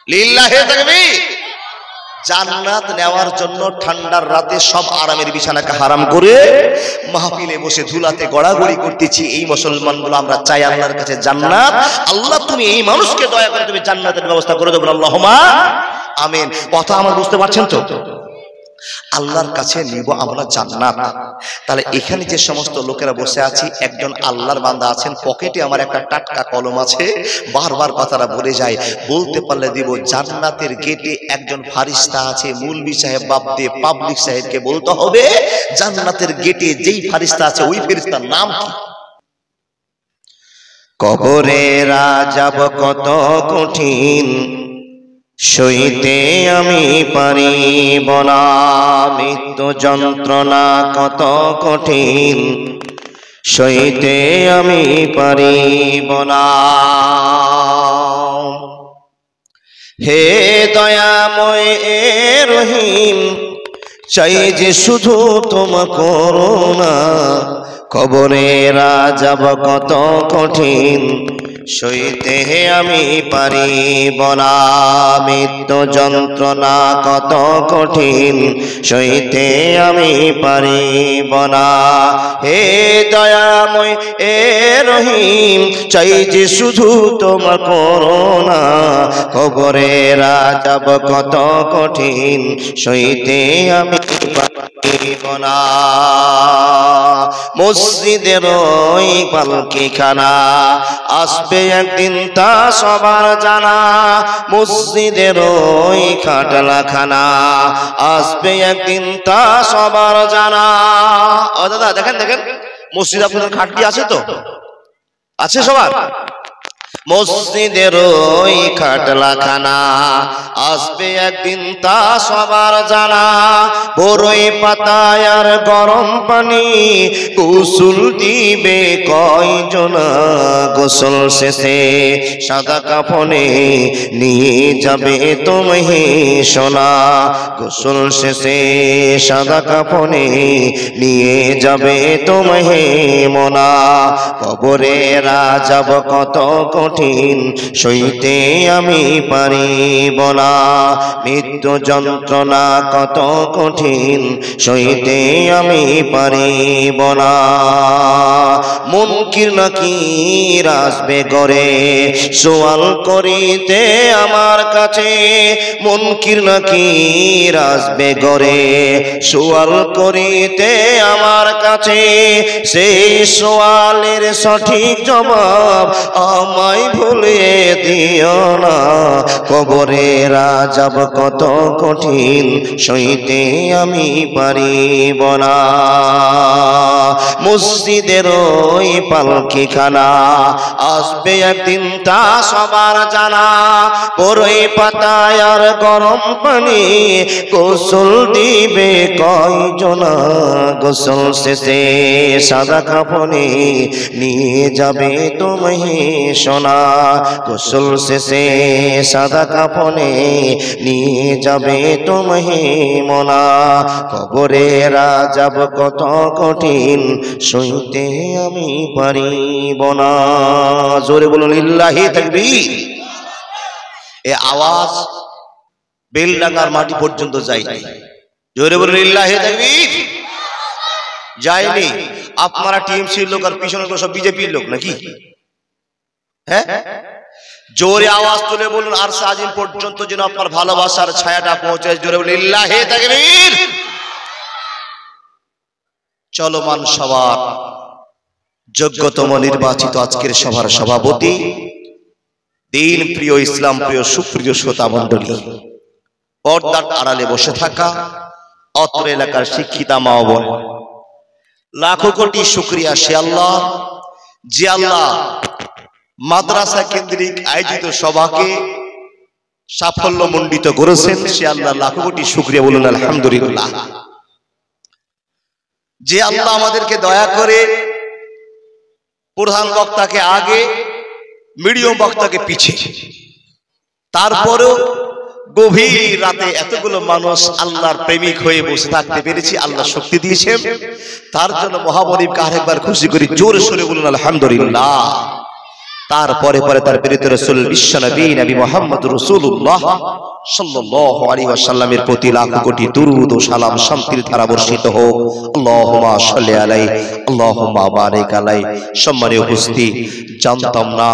লিল্লাহি তাকবীর। জান্নাত নেওয়ার জন্য ঠান্ডার রাতে সব আরামের বিছানাকে হারাম করে মাহফিলে বসে ধুলাতে গড়াগড়ি করতেছি। এই মুসলমানগুলো আমরা চাই আল্লাহর কাছে জান্নাত। আল্লাহ তুমি এই মানুষকে দয়া করে তুমি জান্নাতের ব্যবস্থা করে দেবেন, আল্লাহুম্মা আমিন। কথা আমার বুঝতে পারছেন তো? আল্লাহর কাছে নিব আমরা জান্নাত। তাহলে এখানে যে সমস্ত লোকেরা বসে আছি, একজন আল্লাহর বান্দা আছেন, পকেটে আমার একটা টাটকা কলম আছে, বারবার কথাটা বলে যায়, বলতে পারলে দিব। জান্নাতের গেটে একজন ফারিস্তা আছে, মুলবি সাহেব বাপ দিয়ে পাবলিক সাহেবকে বলতে হবে জান্নাতের গেটে যেই ফারিস্তা আছে ওই ফেরেশতার নাম কি? কবরের আযাব কত কঠিন, সইতে আমি পারিব না। মৃত্যু যন্ত্রণা কত কঠিন, সইতে আমি পারিব না। হে দয়াময় এ রহিম, চাই যে শুধু তোমার করুণা। কবরের আযাব কত কঠিন, সইতে আমি পারিব না। মৃত্যু যন্ত্রণা কত কঠিন, সইতে আমি পারিব না। হে দয়াময় এ রহিম, চাই যে শুধু তোমার করুণা। কবরের আযাব কত কঠিন, সইতে আমি পারিব না। মসজিদের ওই পালকিখানা আসবে একদিন, তা সবার জানা। মসজিদের ওই খাটলাখানা আসবে একদিন, তা সবার জানা। ও দাদা দেখেন দেখেন, মসজিদ আপনাদের খাটটি আছে তো? আছে সবার? মসজিদের ওই খাটলাখানা আসবে একদিন, তা সবার জানা। বড়ই পাতায় আর গরম পানি গোসল দিবে কয়জনা। গোসল শেষে সাদা কাফনে নিয়ে যাবে তোমায় সোনা। গোসল শেষে সাদা কাফনে নিয়ে যাবে তোমায় মোনা। কবরের আযাব কত কঠিন, সইতে আমি পারিব না। মৃত্যু যন্ত্রণা কত কঠিন, সইতে আমি পারিব না। মুনকির নাকির আসবে ঘরে সওয়াল করিতে আমার কাছে। মুনকির নাকির আসবে ঘরে সওয়াল করিতে আমার কাছে। সেই সওয়ালের সঠিক জবাব আমায় ভুলিয়ে দিও না। কবরের আযাব কত কঠিন, সইতে আমি পারিব না। মসজিদের ওই পালকিখানা আসবে একদিন, তা সবার জানা। বড়ই পাতায় আর গরম পানি গোসল দিবে কয়জনা। গোসল শেষে সাদা কাফনে নিয়ে যাবে তোমায় সোনা। গোসল শেষে সাদা কাফনে নিয়ে যাবে তোমায় মোনা। কবরের আযাব কত কঠিন, সইতে আমি পারিব না। জোরে বলুন লিল্লাহি তাকবীর। এ আওয়াজ বেলডাঙ্গার মাটি পর্যন্ত যায়নি। জোরে বলুন লিল্লাহি তাকবীর। যায়নি। আপনারা টিএমসির লোক আর পিছনে তো সব বিজেপির লোক নাকি? হ্যাঁ, জোরে আওয়াজ তুলে বলুন আরশে আজিম পর্যন্ত যেন আপনার ভালোবাসার ছায়াটা পৌঁছায়। জোরে বলুন লিল্লাহি তাকবীর। চলমান সবার যোগ্যতম নির্বাচিত আজকের সভার সভাপতি, দিন প্রিয় ইসলাম প্রিয় সুপ্রিয় শ্রোতা মণ্ডলী, পর্দার আড়ালে বসে থাকা অত্র এলাকার শিক্ষিতা মা বোন, লাখো কোটি শুকরিয়া সে আল্লাহ যে আল্লাহ মাদ্রাসা কেন্দ্রিক আয়োজিত সভাকে সাফল্যমণ্ডিত করেছেন। সে আল্লাহ লাখো কোটি শুকরিয়া, বলুন আলহামদুলিল্লাহ। যে আল্লাহ আমাদেরকে দয়া করে প্রধান বক্তাকে আগে, মিডিয়াম বক্তাকে পিছিয়ে, তারপরেও গভীর রাতে এতগুলো মানুষ আল্লাহর প্রেমিক হয়ে বসে থাকতে পেরেছি। আল্লাহ শক্তি দিয়েছেন, তার জন্য মহামনিবকে আরেকবার খুশি করি। জোরে সোরে বলুন আলহামদুলিল্লাহ। তারপরে পরে তার প্রেরিত রাসূল বিশ্ব নবী নবী মুহাম্মদ রাসূলুল্লাহ সাল্লাল্লাহু আলাইহি ওয়াসাল্লামের প্রতি লাখ কোটি দুরূদ ও সালাম শান্তির ধারা বর্ষিত হোক। আল্লাহুম্মা সাল্লি আলাইহি আল্লাহুম্মা বারিক আলাইহি। সম্মানীয় উপস্থিতি, জানতাম না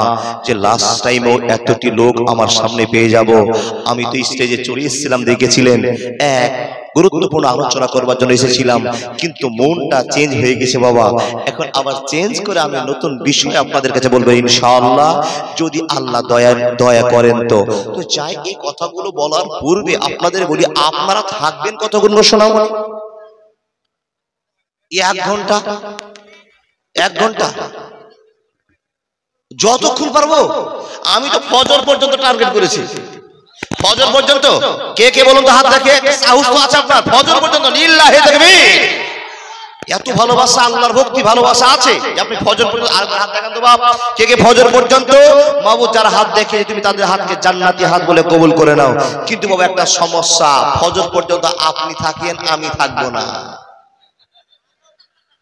যে লাস্ট টাইমও এতটি লোক আমার সামনে পেয়ে যাব। আমি তো স্টেজে চলে এসেছিলাম, দেখেছিলেন এক গুরুত্বপূর্ণ আলোচনা করবার জন্য এসেছিলাম, কিন্তু মনটা চেঞ্জ হয়ে গেছে বাবা। এখন আবার চেঞ্জ করে আমি নতুন বিষয় আপনাদের কাছে বলবো ইনশাআল্লাহ, যদি আল্লাহ দয়া করেন। তো চাই এই কথাগুলো বলার পূর্বে আপনাদের বলি, আপনারা থাকবেন কতক্ষণ শোনাবো? 1 ঘন্টা, 1 ঘন্টা, যতক্ষণ পারবো। আমি তো ফজর পর্যন্ত টার্গেট করেছি, ফজর পর্যন্ত। কে কে বলুন তো, হাত দেখে। সাহস তো আছে আপনার? ফজর পর্যন্ত লিল্লাহি তাকবীর। এত ভালোবাসা, আল্লাহর ভক্তি ভালোবাসা আছে যে আপনি ফজর পর্যন্ত। আর হাত দেখান তো বাপ, কে কে ফজর পর্যন্ত? মাহবুব যারা হাত দেখে তুমি তাদের হাতকে জান্নাতি হাত বলে কবুল করে নাও। কিন্তু বাবা একটা সমস্যা, ফজর পর্যন্ত আপনি থাকেন, আমি থাকবো না।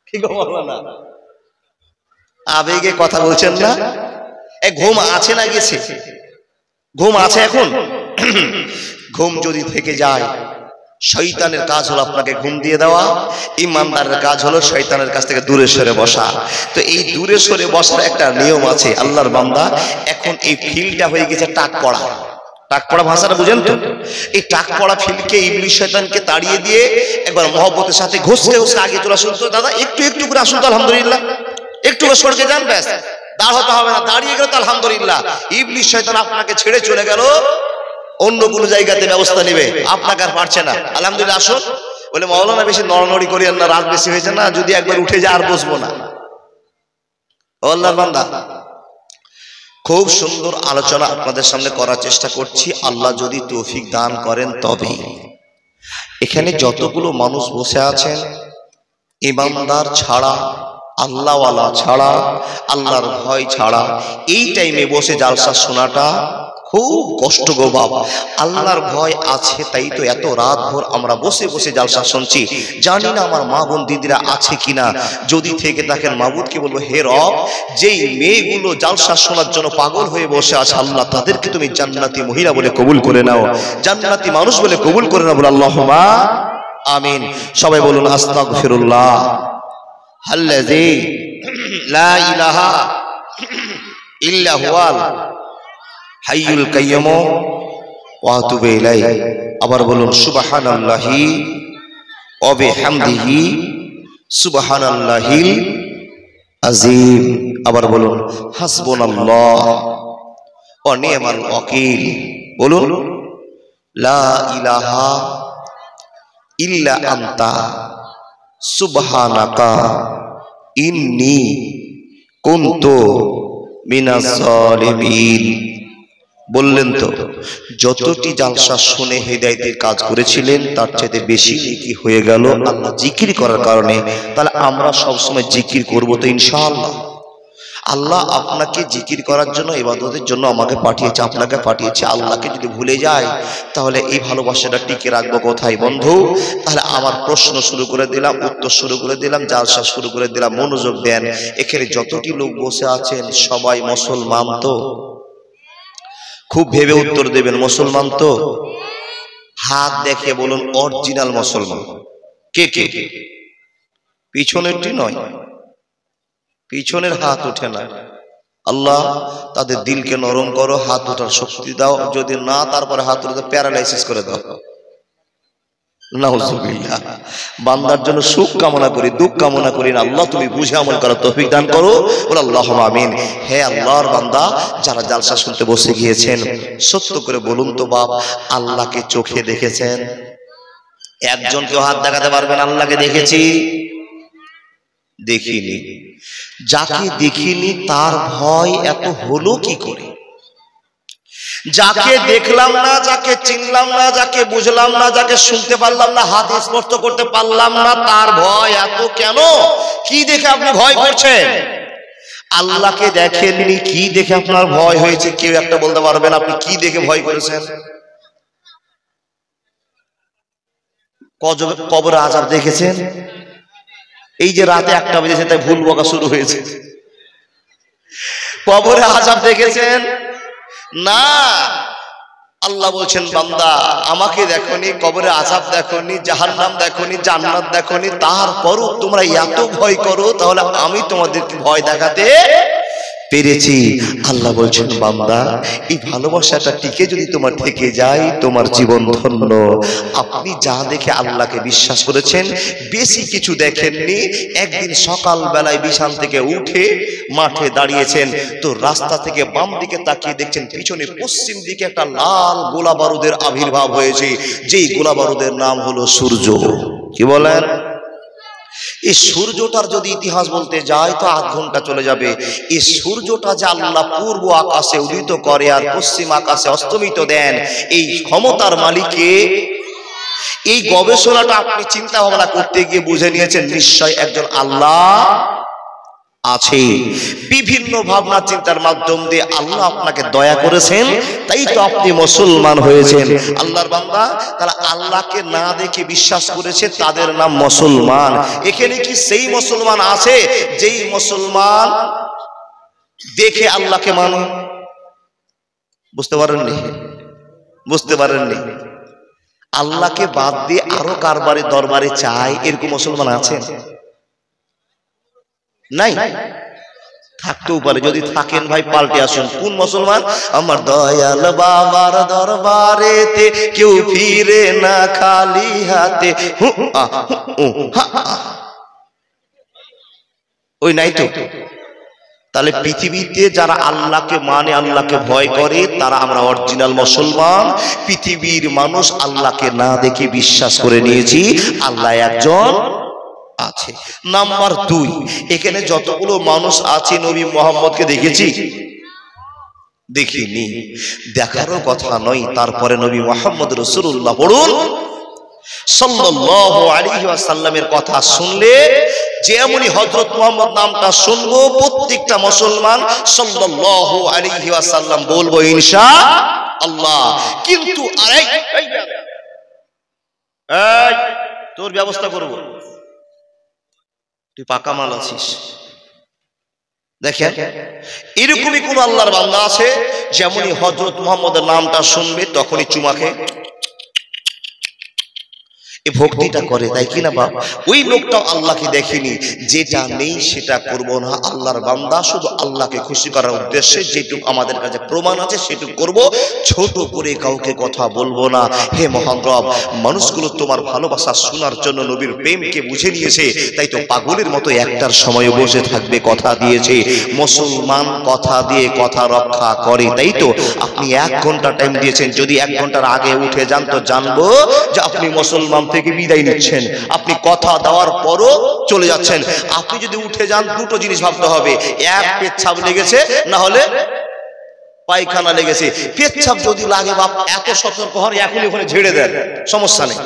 ঠিক বলবো না? আবেগে কথা বলছেন না? এই ঘুম আছে না গেছে? ঘুম আছে এখন? ঘুম যদি থেকে যায়, শয়তানের কাজ হলো আপনাকে ঘুম দিয়ে দেওয়া, ইমানদারের কাজ হলো শয়তানের কাছ থেকে দূরে সরে বসা। তো এই দূরে সরে বসার একটা নিয়ম আছে আল্লাহর বান্দা। এখন এই ফিলটা হয়ে গেছে টাক পড়া। টাক পড়া ভাষাটা বুঝেন তো? এই টাক পড়া ফিলকে ইবলিস শয়তানকে তাড়িয়ে দিয়ে একবার মহব্বতের সাথে ঘষতে ঘষতে আগে চলে আসুন তো দাদা, একটু একটু করে আসুন তো। আলহামদুলিল্লাহ, একটু সরকে যান, ব্যাস। দাঁড় হতে হবে না, দাঁড়িয়ে গেল তো আলহামদুলিল্লাহ। ইবলিস শয়তান আপনাকে ছেড়ে চলে গেল, অন্য কোনো জায়গাতে ব্যবস্থা নেবে, আপনাকে আর পারছে না। আলহামদুলিল্লাহ আসুন। বলে মাওলানা বেশি নড়নড়ি করি না, রাত বেশি হয়েছে না, যদি একবার উঠে যায় আর বসবো না। আল্লাহর বান্দা, খুব সুন্দর আলোচনা আপনাদের সামনে করার চেষ্টা করছি, আল্লাহ যদি তৌফিক দান করেন তবেই। এখানে যতগুলো মানুষ বসে আছেন, ইমানদার ছাড়া, আল্লাহওয়ালা ছাড়া, আল্লাহর ভয় ছাড়া, এই টাইমে বসে জালসা শোনাটা খুব কষ্ট গো বাবা। আল্লাহর ভয় আছে তাই তো এত রাত ভোর আমরা বসে বসে জালসা শুনছি। জানি না আমার মা বোন দিদিরা আছে কিনা, যদি থেকে থাকেন মাবুদকে বলবো, হে রব, যেই মেয়েগুলো জালসা শোনার জন্য পাগল হয়ে বসে আছে, আল্লাহ তাদেরকে তুমি জান্নাতি মহিলা বলে কবুল করে নাও, জান্নাতি মানুষ বলে কবুল করে নাও। বলে আল্লাহুম্মা আমিন। সবাই বলুন আস্তাগফিরুল্লাহ আল্লাযী লা ইলাহা ইল্লা হুয়াল হাইয়ুল কাইয়্যুম ওয়া আতুবু ইলাইহি। আবার বলুন সুবহানাল্লাহি ওয়া বিহামদিহি সুবহানাল্লাহিল আযীম। আবার বলুন হাসবুনাল্লাহ ওয়া নি'মাল ওয়াকিল। বলুন লা ইলাহা ইল্লা আনতা সুবহানাকা ইন্নী কুনতু মিনাজ জালিমিন। বললেন তো, যতটি জালসা শুনে হেদায়েতের কাজ করেছিলেন তার চাইতে বেশি নেকি হয়ে গেল আল্লাহ জিকির করার কারণে। তাহলে আমরা সবসময় জিকির করবো তো ইনশাআল্লাহ। আল্লাহ আপনাকে জিকির করার জন্য, ইবাদতের জন্য আমাকে পাঠিয়েছে, আপনাকে পাঠিয়েছে। আল্লাহকে যদি ভুলে যায় তাহলে এই ভালোবাসাটা টিকে রাখবো কোথায় বন্ধু? তাহলে আমার প্রশ্ন শুরু করে দিলাম, উত্তর শুরু করে দিলাম, জালসা শুরু করে দিলাম। মনোযোগ দেন। এখানে যতটি লোক বসে আছেন সবাই মুসলমান তো? খুব ভেবে উত্তর দেবেন, মুসলমান তো? হাত দেখে বলুন অরিজিনাল মুসলমান। কে কে? পিছনেরটি নয়, পিছনের হাত ওঠে না। আল্লাহ তাদের দিলকে নরম করো, হাত ওঠার শক্তি দাও। যদি না, তারপরে হাত উঠে প্যারালাইসিস করে দাও। নাউজুবিল্লাহ। বান্দার জন্য সুখ কামনা করি, দুঃখ কামনা করি না। আল্লাহ তুমি বুঝে আমল করার তৌফিক দান করো। বলে আল্লাহুম্মা আমিন। হে আল্লাহর বান্দা, যারা জালসা শুনতে বসে গিয়েছেন, সত্য করে বলুন তো বাপ, আল্লাহকে চোখে দেখেছেন? একজন কেউ হাত দেখাতে পারবেন আল্লাহকে দেখেছি? দেখিনি। যাকে দেখিনি তার ভয় এত হলো কি করে? যাকে দেখলাম না, যাকে চিনলাম না, যাকে বুঝলাম না, যাকে শুনতে পারলাম না, হাত স্পর্শ করতে পারলাম না, তার ভয় এত কেন? কি দেখে আপনি ভয় করছেন? আল্লাহকে দেখেননি, কি দেখে আপনার ভয় হয়েছে? কেউ একটা বলতে পারবেন আপনি কি দেখে ভয় করেছেন? কবর আযাব দেখেছেন? এই যে রাতে 1টা বেজেছে তাই ভুল বকা শুরু হয়েছে। কবরে আযাব দেখেছেন না। আল্লাহ বলছেন বান্দা আমাকে দেখোনি, কবরে আযাব দেখোনি, জাহান্নাম দেখোনি, জান্নাত দেখোনি, তারপরও তোমরা এত ভয় করো, তাহলে আমি তোমাদেরকে ভয় দেখাতে পেরেছি। আল্লাহ বলছেন বান্দা এই ভালোবাসাটা টিকে যদি তোমার থেকে যায় তোমার জীবন ধন্য। আপনি যা দেখে আল্লাহকে বিশ্বাস করেছেন, বেশি কিছু দেখেননি। একদিন সকাল বেলায় বিছানা থেকে উঠে মাঠে দাঁড়িয়েছেন, তো রাস্তা থেকে বাম দিকে তাকিয়ে দেখছেন পিছনে পশ্চিম দিকে একটা লাল গোলা বারুদের আবির্ভাব হয়েছে, যেই গোলা বারুদের নাম হলো সূর্য। কি বলেন? এই সূর্যটার যদি ইতিহাস বলতে যায় তো আধ ঘন্টা চলে যাবে। এই সূর্যটা যে আল্লাহ পূর্ব আকাশে উদিত করে আর পশ্চিম আকাশে অস্তমিত দেন, এই ক্ষমতার মালিকে। এই গবেষণাটা আপনি চিন্তা ভাবনা করতে গিয়ে বুঝে নিয়েছেন নিশ্চয় একজন আল্লাহ আছে। বিভিন্ন ভাবনা চিন্তার মাধ্যম দিয়ে আল্লাহ আপনাকে দয়া করেছেন, তাই তো আপনি মুসলমান হয়েছেন। আল্লাহর বান্দা তারা আল্লাহকে না দেখে বিশ্বাস করেছে, তাদের নাম মুসলমান। এখানে কি সেই মুসলমান আছে যেই মুসলমান দেখে আল্লাহকে মানে? বুঝতে পারেননি? বুঝতে পারেননি? আল্লাহকে বাদ দিয়ে আরো কারবারে দরবারে চাই, এরকম মুসলমান আছেন? নাই। থাকতেও পারে, যদি থাকেন ভাই পাল্টে আসুন। কোন মুসলমান? আমার দয়াল বাবার দরবারেতে কেউ ফিরে না খালি হাতে। ওই নাই তো। তাহলে পৃথিবীতে যারা আল্লাহকে মানে, আল্লাহকে ভয় করে, তারা আমরা অরিজিনাল মুসলমান। পৃথিবীর মানুষ আল্লাহকে না দেখে বিশ্বাস করে নিয়েছি আল্লাহ একজন আছে। নাম্বার 2, এখানে যতগুলো মানুষ আছে নবী মুহাম্মদকে দেখেছি? দেখিনি, দেখারও কথা নয়। তারপরে নবী মুহাম্মদ রাসূলুল্লাহ পড়ুন সাল্লাল্লাহু আলাইহি ওয়াসাল্লামের কথা শুনলে যেমনি হযরত মুহাম্মদ নামটা শুনবো প্রত্যেকটা মুসলমান সাল্লাল্লাহু আলাইহি ওয়াসাল্লাম বলবো ইনশাআল্লাহ। কিন্তু এই তোর ব্যবস্থা করব, তুই পাকা মাল আছিস। দেখেন এরকমই কোন আল্লাহর বান্দা আছে যেমনই হযরত মুহাম্মদের নামটা শুনবে তখনই চুমাকে এই ভক্তিটা করে, তাই কিনা বাপ? ওই লোকটাও আল্লাহকে দেখেনি। যেটা নেই সেটা করব না। আল্লাহর বান্দা শুধু আল্লাহকে খুশি করার উদ্দেশ্যে যেটুকু আমাদের কাছে প্রমাণ আছে সেটুকু করব, ছোট করে কাউকে কথা বলবো না। হে মহান রব, মানুষগুলো তোমার ভালোবাসা শোনার জন্য নবীর প্রেমকে বুঝে নিয়েছে, তাই তো পাগলের মতো একটার সময় বসে থাকবে, কথা দিয়েছে। মুসলমান কথা দিয়ে কথা রক্ষা করে, তাই তো আপনি 1 ঘন্টা টাইম দিয়েছেন। যদি 1 ঘন্টার আগে উঠে যান তো জানবো যে আপনি মুসলমান থেকে বিদায় নিচ্ছেন। আপনি কথা দেওয়ার পরও চলে যাচ্ছেন। আপনি যদি উঠে যান দুটো জিনিস ভাবতে হবে, এক পেচ্ছাপ লেগেছে, না হলে পায়খানা লেগেছে। পেচ্ছাপ যদি লাগে বাপ এত সতর্ক হন, এখনই ওখানে ঝেড়ে দেন, সমস্যা নেই।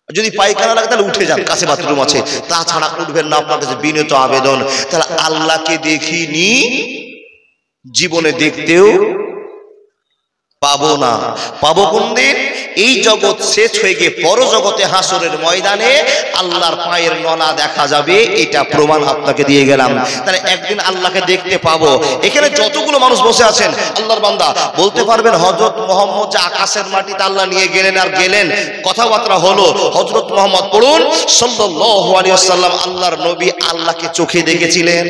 যদি পায়খানা লাগে তাহলে উঠে যান, কাছে বাথরুম আছে। তাছাড়া উঠবেন না, আপনার কাছে বিনীত আবেদন। তাহলে আল্লাহকে দেখিনি, জীবনে দেখতেও পাবো না। পাবো কোন দিন? এই জগৎ শেষ হয়ে গিয়ে পরজগতে হাসরের ময়দানে আল্লাহর পায়ের নলা দেখা যাবে। এটা প্রমাণ আপনাকে দিয়ে গেলাম। তাহলে একদিন আল্লাহকে দেখতে পাবো। এখানে যতগুলো মানুষ বসে আছেন আল্লাহর বান্দা, বলতে পারবেন হযরত মুহাম্মদ যে আকাশের মাটিতে আল্লাহ নিয়ে গেলেন আর গেলেন, কথাবার্তা হলো, হযরত মুহাম্মদ পড়ুন সাল্লাল্লাহু আলাইহি ওয়াসাল্লাম আল্লাহর নবী আল্লাহকে চোখে দেখেছিলেন?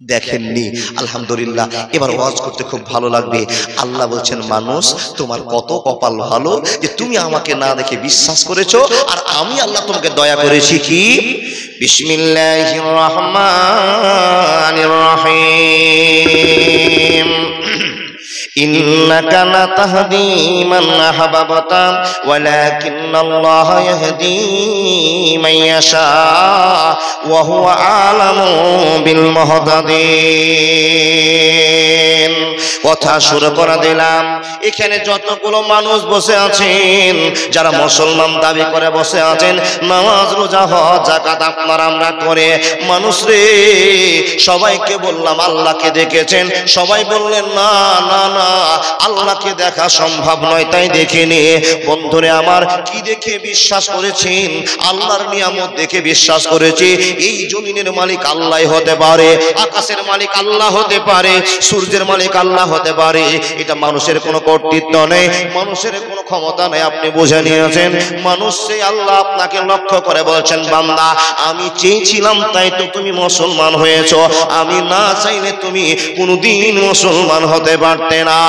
দেখেননি। আলহামদুলিল্লাহ। এবার ওয়াজ করতে খুব ভালো লাগবে। আল্লাহ বলছেন মানুষ তোমার কত কপাল ভালো যে তুমি আমাকে না দেখে বিশ্বাস করেছো, আর আমি আল্লাহ তোমাকে দয়া করেছি। কি? বিসমিল্লাহির রহমানির রহিম। ইন্নাকা লা তাহদি মান আহবাবতা ওয়ালাকিন্নাল্লাহ ইয়াহদি মান ইয়াশা ওয়া হুয়া আ'লামু বিল মুহতাদিন। কথা শুরু করে দিলাম। এখানে যতগুলো মানুষ বসে আছেন, যারা মুসলমান দাবি করে বসে আছেন, নামাজ রোজা হজ যাকাত আপনারা আমরা করে, মানুষ রে সবাইকে বললাম আল্লাহকে দেখেছেন? সবাই বললেন না না না, আল্লাহকে দেখা সম্ভব নয় তাই দেখিনি। বন্ধুরে আমার, কি দেখে বিশ্বাস করেছেন? আল্লাহর নিয়ামত দেখে বিশ্বাস করেছি। এই জমিনের মালিক আল্লাহ হতে পারে, আকাশের মালিক আল্লাহ হতে পারে, সূর্যের মালিক আল্লাহ হতে পারে। এটা মানুষের কোনো কর্তৃত্ব নেই, মানুষের কোনো ক্ষমতা নেই। আপনি বুঝে নিয়েছেন, মানুষ সেই আল্লাহ আপনাকে লক্ষ্য করে বলছেন, বান্দা আমি চেয়েছিলাম তাই তো তুমি মুসলমান হয়েছো, আমি না চাইলে তুমি কোনোদিন মুসলমান হতে পারতে না।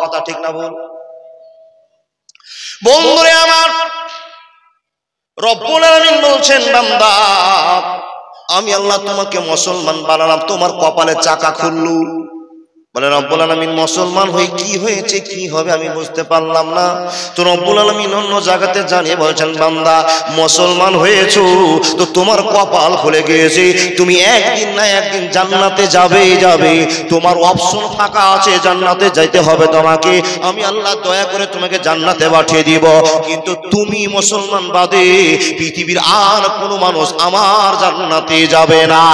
কথা ঠিক না বল? বন্ধুরে আমার, রব্বুল আলামিন বলছেন, বান্দা আমি আল্লাহ তোমাকে মুসলমান বানালাম, তোমার কপালে চাকা খুললু। বলে রব্বুল আলামিন মুসলমান হয়ে কি হয়েছে, কি হবে আমি বুঝতে পারলাম না। তো রব্বুল আলামিন অন্য জায়গাতে জানিয়ে বলছেন, বান্দা মুসলমান হয়েছো তো তোমার কপাল খুলে গিয়েছে, তুমি একদিন না একদিন জান্নাতে যাবে। তোমার অপশন ফাঁকা আছে, জান্নাতে যাইতে হবে তোমাকে। আমি আল্লাহ দয়া করে তোমাকে জান্নাতে পাঠিয়ে দিব। কিন্তু তুমি মুসলমান বাদে পৃথিবীর আর কোনো মানুষ আমার জান্নাতে যাবে না।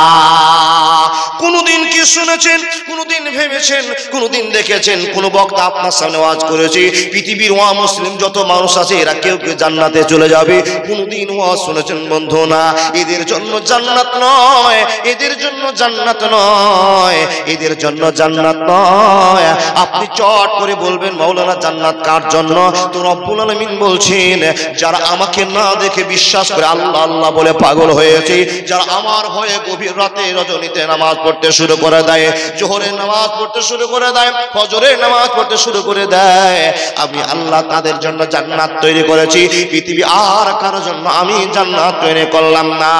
কোনদিন কি শুনেছেন, কোনদিন ভেবেছেন, কোনদিন দেখেছেন কোন বক্তা আপনার সামনে ওয়াজ করেছে পৃথিবীর মুসলিম যত মানুষ আছে এরা কেউ কেউ জান্নাতে চলে যাবে? কোনদিন ওয়াজ শুনেছেন? বন্ধু না, এদের জন্য জান্নাত নয়, এদের জন্য জান্নাত নয়, এদের জন্য জান্নাত নয়। আপনি চট করে বলবেন মাওলানা জান্নাত কার জন্য? তো রব্বুল আলামিন বলছেন, যারা আমাকে না দেখে বিশ্বাস করে আল্লাহ আল্লাহ বলে পাগল হয়েছে, যারা আমার ভয়ে গভীর রাতে রজনীতে নামাজ পড়তে শুরু করে দেয়, জোহরের নামাজ পড়তে শুরু করে দেয়, ফজরের নামাজ পড়তে শুরু করে দেয়, আমি আল্লাহ তাদের জন্য জান্নাত তৈরি করেছি। পৃথিবী আর কারো জন্য আমি জান্নাত তৈরি করলাম না।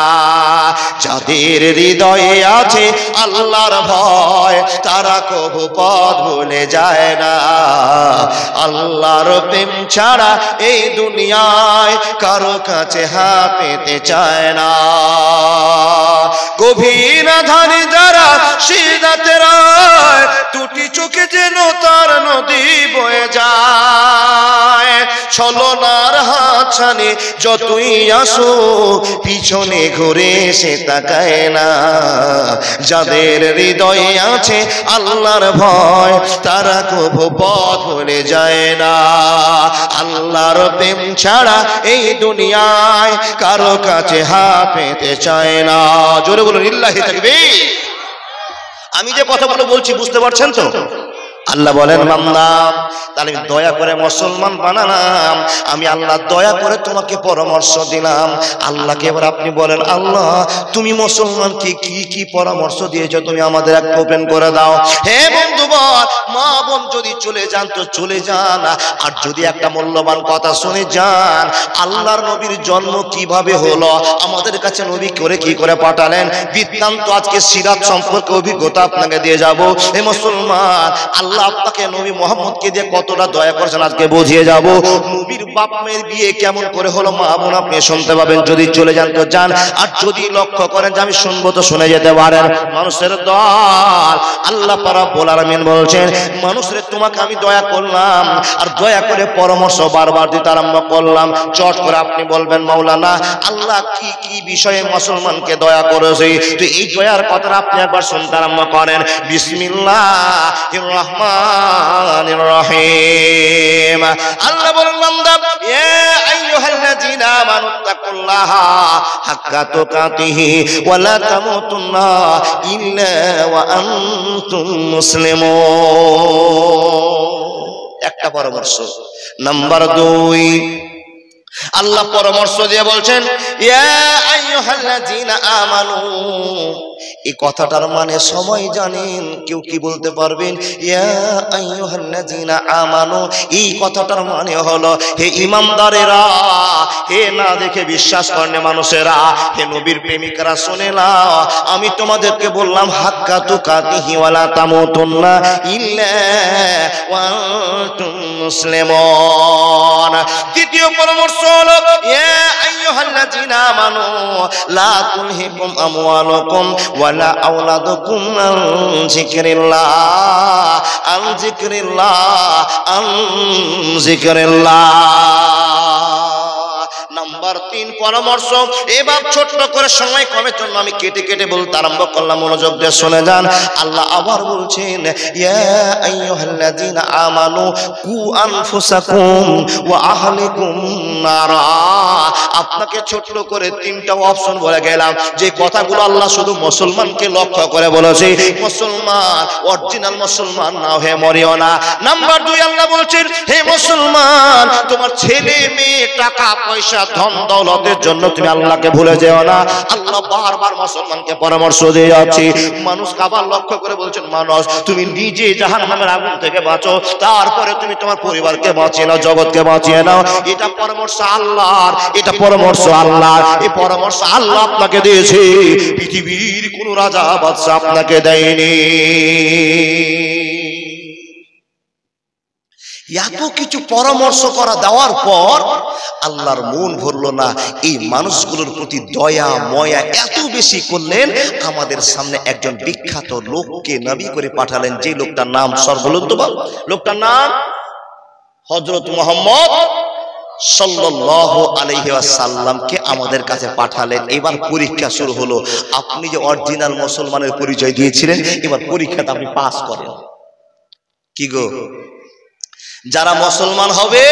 যাদের হৃদয়ে আছে আল্লাহর ভয়, তারা কবু পথ ভুলে যায় না। আল্লাহর প্রেম ছাড়া এই দুনিয়ায় কারো কাছে হাত পেতে চায় না। গভীর আধারে যারা সিজদাতে রয়, দুটি চোখে যেন তার নদী বয়ে যায়। ছলনার হাত ছানি যতই আসো, পিছনে ঘুরে সে তাকায় না। যাদের হৃদয়ে আছে আল্লাহর ভয়, তারা কবু পথ ভুলে যায় না। আল্লাহর প্রেম ছাড়া এই দুনিয়ায় কারো কাছে হাত পেতে চায় না। জোরে বলুন লিল্লাহি তাকবীর। আমি যে কথাগুলো বলছি বুঝতে পারছেন তো? আল্লাহ বলেন, বান্দা তাহলে দয়া করে মুসলমান বানালাম, আমি আল্লাহ দয়া করে তোমাকে পরামর্শ দিলাম। আল্লাহকে এবার আপনি বলেন, আল্লাহ তুমি মুসলমানকে কি কি পরামর্শ দিয়েছো তুমি আমাদের এক ওপেন করে দাও। হে বন্ধু বল, মা বোন যদি চলে যান তো চলে যান, আর যদি একটা মূল্যবান কথা শুনে যান, আল্লাহর নবীর জন্ম কিভাবে হলো, আমাদের কাছে নবী করে কি করে পাঠালেন, বৃত্তান্ত আজকে সিরাত সম্পর্কে অভিজ্ঞতা আপনাকে দিয়ে যাব। হে মুসলমান, আল্লাহ আপনাকে নবী মুহাম্মদকে দিয়ে কতটা দয়া করেছেন আজকে বুঝিয়ে যাব। নবীর বাপ মায়ের বিয়ে কেমন করে হলো মা বোন আপনি শুনতে পাবেন। যদি চলে যান তো যান, আর যদি লক্ষ্য করেন যে আমি শুনবো তো শুনে যেতে পারেন। মানুষের দল আল্লাহ রাব্বুল আলামিন বলছেন, মানুষের তোমাকে আমি দয়া করলাম, আর দয়া করে পরামর্শ বারবার দিতে আরম্ভ করলাম। চট করে আপনি বলবেন, মাওলানা আল্লাহ কি কি বিষয়ে মুসলমানকে দয়া করেছে? তো এই দয়ার কথাটা আপনি একবার শুনতে আরম্ভ করেন। বিসমিল্লাহির রহমানির রহিম। আল্লাহ বলেন, বান্দা ইয়া আইয়ুহাল্লাযীনা আমানুত্তাকুল্লাহা হাক্কা তুকাতিহি ওয়া লা তামুতুন্না ইল্লা ওয়া আনতুম মুসলিমুন। একটা পরামর্শ। নাম্বার 2, আল্লাহ পরামর্শ দিয়ে বলছেন, ইয়া আইয়ুহাল্লাযীনা আমানু। এই কথাটার মানে সবাই জানেন, কেউ কি বলতে পারবেন? ইয়া আইয়ুহাল্লাযীনা আমানু, এই কথাটার মানে হলো হে ঈমানদারেরা, হে না দেখে বিশ্বাস করে মানুষেরা, হে নবীর প্রেমিকরা শুনে নাও, আমি তোমাদেরকে বললাম হাক্কা তুকাতিহি ওয়া লা তামুতুন্না ইল্লা ওয়া আনতুম মুসলিমুন। দ্বিতীয় পরামর্শ হলো ইয়া আইয়ুহাল্লাযীনা আমানু লা তুলহিকুম আমওয়ালুকুম ওয়ালা আওলাদুকুম আন যিকরিল্লাহ। নাম্বার নাম্বার 3 পরামর্শ। এবার ছোট্ট করে সময় কমের জন্য আমি কেটে কেটে বলতে আরম্ভ করলাম, মনোযোগ দিয়ে শুনে যান। আল্লাহ আবার বলছেন, ইয়া আইয়ুহাল্লাযীনা আমানু কু আনফুসাকুম ওয়া আহলিকুম নারা। আপনাকে ছোট্ট করে 3টা অপশন বলে গেলাম, যে কথাগুলো আল্লাহ শুধু মুসলমানকে লক্ষ্য করে বলেছে। মুসলমান, অরিজিনাল মুসলমান নাও, হে মরিও না। নাম্বার 2 আল্লাহ বলছেন, হে মুসলমান, তোমার ছেলে মেয়ে টাকা পয়সা ধন দৌলতের জন্য তুমি আল্লাহকে ভুলে যেও না। আল্লাহ বারবার মুসলমানকে পরামর্শ দিয়ে যাচ্ছে। মানুষ আবার লক্ষ্য করে বলছেন, মানুষ তুমি নিজে জাহান্নামের আগুন থেকে বাঁচো, তারপরে তুমি তোমার পরিবারকে বাঁচিয়ে নাও, জগৎকে বাঁচিয়ে নাও। এটা পরামর্শ আল্লাহর, এটা পরামর্শ আল্লাহর। এই পরামর্শ আল্লাহ আপনাকে দিয়েছে, পৃথিবীর কোন রাজা বাদশা আপনাকে দেয়নি। এত কিছু পরামর্শ করা দেওয়ার পর আল্লাহর মন ভরলো না। এই মানুষগুলোর প্রতি দয়া ময়া এত বেশি করলেন, আমাদের সামনে একজন বিখ্যাত লোককে নবী করে পাঠালেন। যে লোকটার নাম লোকটার নাম হযরত মুহাম্মদ সাল্লাল্লাহু আলাইহি ওয়াসাল্লামকে আমাদের কাছে পাঠালেন। এবার পরীক্ষা শুরু হলো। আপনি যে অরিজিনাল মুসলমানের পরিচয় দিয়েছিলেন, এবার পরীক্ষাতে আপনি পাস করেন। কি গো, যারা মুসলমান হবে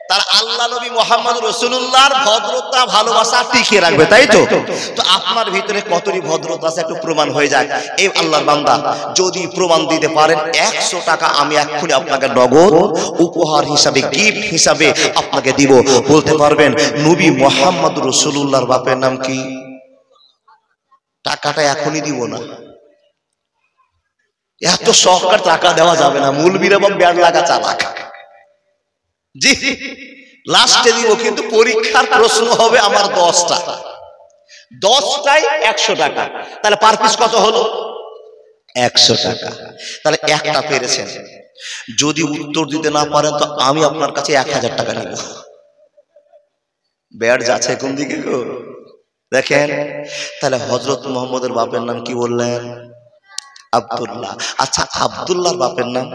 তার আল্লাহ নবী মুহাম্মদ রাসূলুল্লাহর ভদ্রতা ভালোবাসা টিকিয়ে রাখবে, তাই তো? তো আপনার ভিতরে কতটি ভদ্রতা আছে একটু প্রমাণ হয়ে যায়। এই আল্লাহর বান্দা যদি প্রমাণ দিতে পারেন, 100 টাকা আমি এক্ষুনি আপনাকে নগদ উপহার হিসাবে, গিফট হিসাবে আপনাকে দিব। বলতে পারবেন নবী মুহাম্মদ রাসূলুল্লাহর বাপের নাম কি? টাকাটা এখনই দিব না, এত সহকার টাকা দেওয়া যাবে না। মূলবীরা বা ব্যাড লাগা চালাক, জি লাস্টে দিব। কিন্তু পরীক্ষার প্রশ্ন হবে আমার 10টা, 10টায় 100 টাকা। তাহলে পার পিস কত হলো? 100 টাকা। তাহলে একটা পেরেছেন। যদি উত্তর দিতে না পারেন তো আমি আপনার কাছে 1000 টাকা নিব। ব্যাড যাচ্ছে কোন দিকে গো? দেখেন, তাহলে হযরত মুহাম্মদের বাপের নাম কি বললেন? আব্দুল্লাহ। আচ্ছা, আব্দুল্লাহর বাপের নাম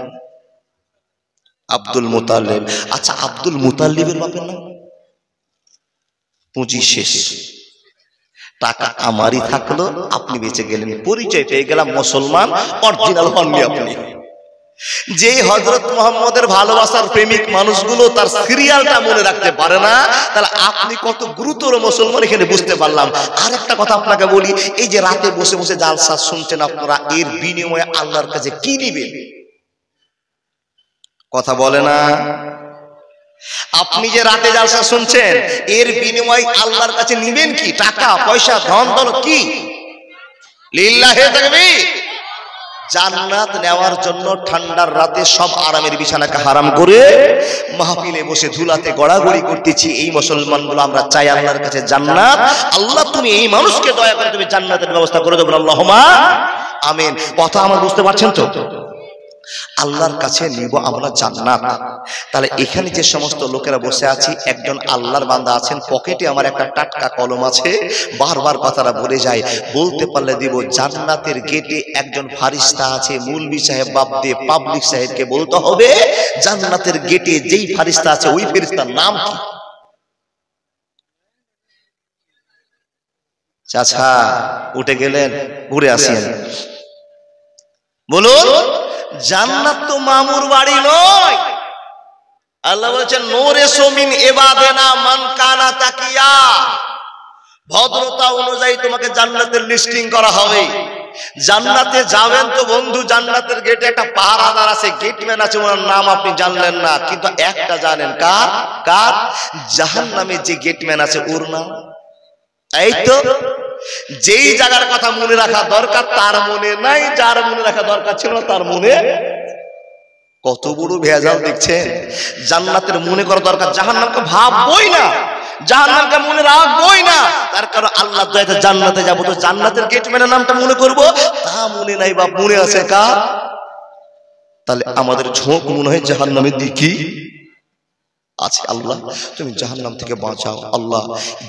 আব্দুল মুতাল্লিব। আচ্ছা, আব্দুল মুতাল্লিবের বাপের নাম? 25 শেষ। টাকা আমারই থাকলো, আপনি বেঁচে গেলেন, পরিচয় পেয়ে গেলাম মুসলমান, অরিজিনাল হননি আপনি। যে হযরত মুহাম্মদের ভালোবাসার প্রেমিক মানুষগুলো তার সিরিয়ালটা মনে রাখতে পারে না, তাহলে আপনি কত গুরুতর মুসলমান এখানে বুঝতে পারলাম। আর একটা কথা আপনাকে বলি, এই যে রাতে বসে বসে জালসা শুনছেন আপনারা, এর বিনিময়ে আল্লাহর কাছে কি নেবেন? কথা বলে না। আপনি যে রাতে জালসা শুনছেন, এর বিনিময়ে আল্লাহর কাছে নেবেন কি? টাকা পয়সা ধন দৌলত কি? লিল্লাহি তাকবীর। জান্নাত নেওয়ার জন্য ঠান্ডার রাতে সব আরামের বিছানাকে হারাম করে মাহফিলে বসে ধুলাতে গড়াগড়ি করতেছি। এই মুসলমানগুলো আমরা চাই আল্লাহর কাছে জান্নাত। আল্লাহ তুমি এই মানুষকে দয়া করে তুমি জান্নাতের ব্যবস্থা করে দেবেন, আল্লাহুম্মা আমিন। কথা আমার বুঝতে পারছেন তো? আল্লাহর কাছে নিব আমরা জান্নাত। তাহলে এখানে যে সমস্ত লোকেরা বসে আছি, একজন আল্লাহর বান্দা আছেন, পকেটে আমার একটা টাটকা কলম আছে, বারবার কথাটা বলে যায়, বলতে পারলে দিব। জান্নাতের গেটে একজন ফারিস্তা আছে, মুলবি সাহেব বাপ দিয়ে পাবলিক সাহেবকে বলতে হবে, জান্নাতের গেটে যেই ফারিস্তা আছে ওই ফেরেশতার নাম কি? চাচা উঠে গেলেন, ঘুরে আসেন, বলুন। জান্নাত তো মামুর বাড়ি নয়। আল্লাহ বলেছেন, নূরে সুমিন ইবাদিনা মান কানা তাকিয়া। ভদ্রতা অনুযায়ী তোমাকে জান্নাতের লিস্টিং করা হবে। জান্নাতে যাবেন তো বন্ধু, জান্নাতের গেটে একটা পাহারাদার আছে, গেটম্যান আছে, ওনার নাম আপনি জানলেন না, কিন্তু একটা জানেন, কার? কার? জাহান্নামে যে গেটম্যান আছে ওর নাম। এই তো যেই জায়গার কথা মনে রাখা দরকার তার মনে নাই, যার মনে রাখা দরকার ছিল না তার মনে। কত বড় ভেজাল দেখছেন। জান্নাতের মনে করা দরকার, জাহান্নামকে ভাববই না, জাহান্নামকে মনে রাখবই না। তার কারণ আল্লাহ দয়াতে জান্নাতে যাব, তো জান্নাতের গেটম্যানের নামটা মনে করব, তা মনে নাই বা মনে আছে কার? তাহলে আমাদের ঝোঁক মনে হয় জাহান্নামের দিকে। আছে। আল্লাহ তুমি জাহান্নাম থেকে বাঁচাও। আল্লাহ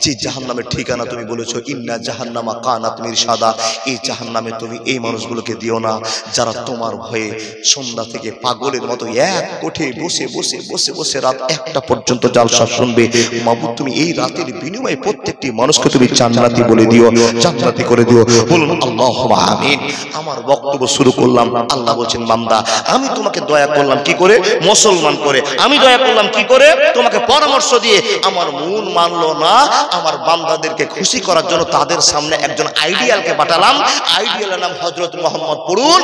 যে জাহান্নামের ঠিকানা তুমি বলেছো ইন্না জাহান্নামা কানাত মিরসাদা, এই জাহান্নামে তুমি এই মানুষগুলোকে দিও না যারা তোমার ভয়ে সন্ধ্যা থেকে পাগলের মতো এক কোঠে বসে বসে বসে বসে রাত 1টা পর্যন্ত জালসা শুনবে। মাবুদ তুমি এই রাতের বিনিময়ে প্রত্যেকটি মানুষকে তুমি জান্নাতি বলে দিও, জান্নাতি করে দিও। বলুন আল্লাহুম্মা আমিন। আমার বক্তব্য শুরু করলাম, আল্লাহ বলছেন বান্দা আমি তোমাকে দয়া করলাম কি করে? মুসলমান করে। আমি দয়া করলাম কি করে? তোমাকে পরামর্শ দিয়ে। আমার মন মানলো না, আমার বান্দাদেরকে খুশি করার জন্য তাদের সামনে একজন আইডিয়ালকে পাঠালাম। আইডিয়ালের নাম হযরত মুহাম্মদ। পড়ুন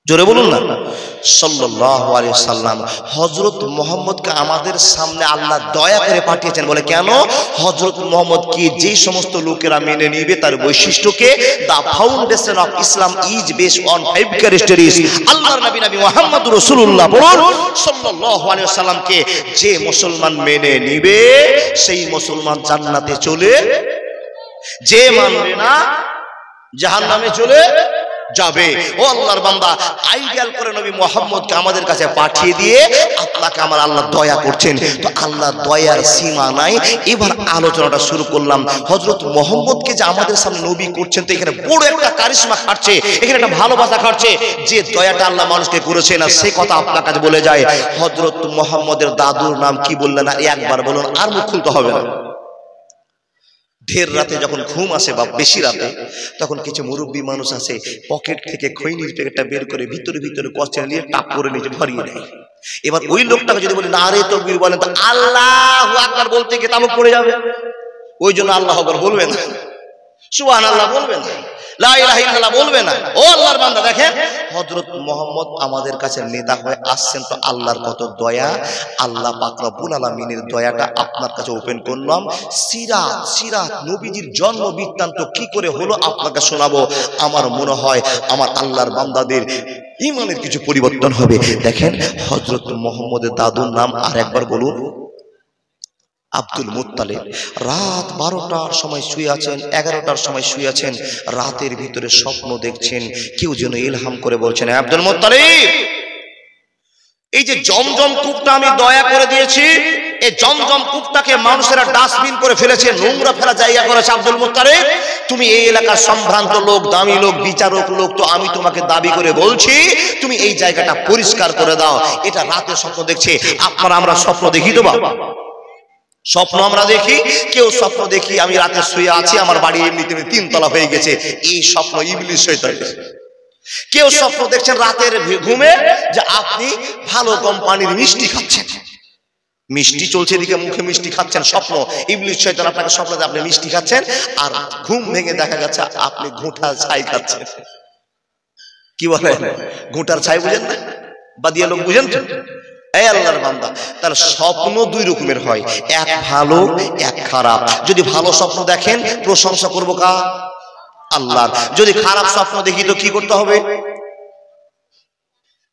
জোরে বলুন না, সাল্লাল্লাহু আলাইহি সাল্লাম। হযরত মুহাম্মদকে আমাদের সামনে আল্লাহ দয়া করে পাঠিয়েছেন। বলে কেন? হযরত মুহাম্মদ কি যে সমস্ত লোকেরা মেনে নিবে তার বৈশিষ্ট্যকে, the foundation of Islam is based on 5 characteristics. আল্লাহর নবী নবী মুহাম্মদুর রাসূলুল্লাহ বলুন সাল্লাল্লাহু আলাইহি সাল্লামকে যে মুসলমান মেনে নিবে সেই মুসলমান জান্নাতে চলে, যে মানবে না জাহান্নামে চলে যাবে। ও আল্লাহর বান্দা, আইডিয়াল করে নবী মুহাম্মদকে আমাদের কাছে পাঠিয়ে দিয়ে আপনাকে আমার আল্লাহ দয়া করছেন। তো আল্লাহর দয়ার সীমা নাই। এবার আলোচনাটা শুরু করলাম। হযরত মুহাম্মদকে যে আমাদের সামনে নবী করছেন, তো এখানে বড় একটা কারিশমা খাটছে, এখানে একটা ভালোবাসা খাটছে। যে দয়াটা আল্লাহ মানুষকে করেছেন না সে কথা আপনার কাছে বলে যায়। হযরত মুহাম্মদের দাদুর নাম কি বললেন? আর একবার বলুন, আর মুখ খুলতে হবে না। ঢের রাতে যখন ঘুম আসে বা বেশি রাতে, তখন কিছু মুরব্বী মানুষ আছে পকেট থেকে খৈনির প্যাকেটটা বের করে ভিতরে ভিতরে কষ্টে নিয়ে টাপ করে নিচে ভরিয়ে দেয়। এবার ওই লোকটাকে যদি বলি না রে তাকবীর বলেন, তো আল্লাহু আকবার বলতে গিয়ে তামুক পড়ে যাবে। ওই জন্য আল্লাহু আকবার বলবে না, সুবহানাল্লাহ বলবে না, লা ইলাহা ইল্লাল্লাহ বলবে না। ও আল্লাহর বান্দা, দেখেন হযরত মুহাম্মদ আমাদের কাছে নেতা হয়ে আসছেন। তো আল্লাহর কত দয়া, আল্লাহ পাক রব্বুল আলামিনের দয়াটা আপনার কাছে ওপেন করলাম। সিরাত নবীজির জন্ম বৃত্তান্ত কি করে হলো আপনাকে শোনাবো। আমার মনে হয় আমার আল্লাহর বান্দাদের ঈমানের কিছু পরিবর্তন হবে। দেখেন হযরত মুহাম্মদের দাদুর নাম আর একবার বলুন, আব্দুল মুত্তালিব। রাত 12টার সময় শুয়ে আছেন, 11টার সময় শুয়ে আছেন, রাতের ভিতরে স্বপ্ন দেখছেন। কেউ যেন ইলহাম করে বলছেন, আব্দুল মুত্তালিব এই যে জমজম কূপটা আমি দয়া করে দিয়েছি, এই জমজম কূপটাকে মানুষেরা ডাস্টবিন করে ফেলেছে, নোংরা ফেলা জায়গা করেছে। আব্দুল মুত্তালিব তুমি এই এলাকার সম্ভ্রান্ত লোক, দামি লোক, বিচারক লোক, তো আমি তোমাকে দাবি করে বলছি তুমি এই জায়গাটা পরিষ্কার করে দাও। এটা রাতে স্বপ্ন দেখছে। আমরা স্বপ্ন দেখি তো বাবা, স্বপ্ন আমরা দেখি। কেউ স্বপ্ন দেখি আমি রাতে শুয়ে আছি, আমার বাড়ি এমনিতে 3 তলা হয়ে গেছে, এই স্বপ্ন ইবলিস শয়তান। কেউ স্বপ্ন দেখছেন রাতের ঘুমে যে আপনি ভালো কোম্পানির মিষ্টি খাচ্ছেন, মিষ্টি চলছে এদিকে মুখে মিষ্টি খাচ্ছেন, স্বপ্ন ইবলিস শয়তান আপনাকে স্বপ্ন দেয় আপনি মিষ্টি খাচ্ছেন, আর ঘুম ভেঙে দেখা যাচ্ছে আপনি ঘুঁটার ছাই খাচ্ছেন। কি বলেন? ঘুঁটার ছাই বুঝেন না? বাদিয়া লোক বুঝেন তো? এই আল্লাহর বান্দা, তাহলে স্বপ্ন 2 রকমের হয়, এক ভালো এক খারাপ। যদি ভালো স্বপ্ন দেখেন প্রশংসা করবো কার? আল্লাহর। যদি খারাপ স্বপ্ন দেখি তো কি করতে হবে?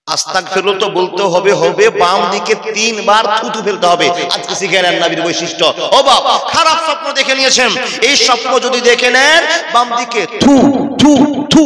আস্তাগফিরুল্লাহ তো বলতে হবে, বাম দিকে 3 বার থুতু ফেলতে হবে। আজকে শিখে নেন নবীর বৈশিষ্ট্য। ও বাপ, খারাপ স্বপ্ন দেখে নিয়েছেন, এই স্বপ্ন যদি দেখে নেন বাম দিকে থু থু থু।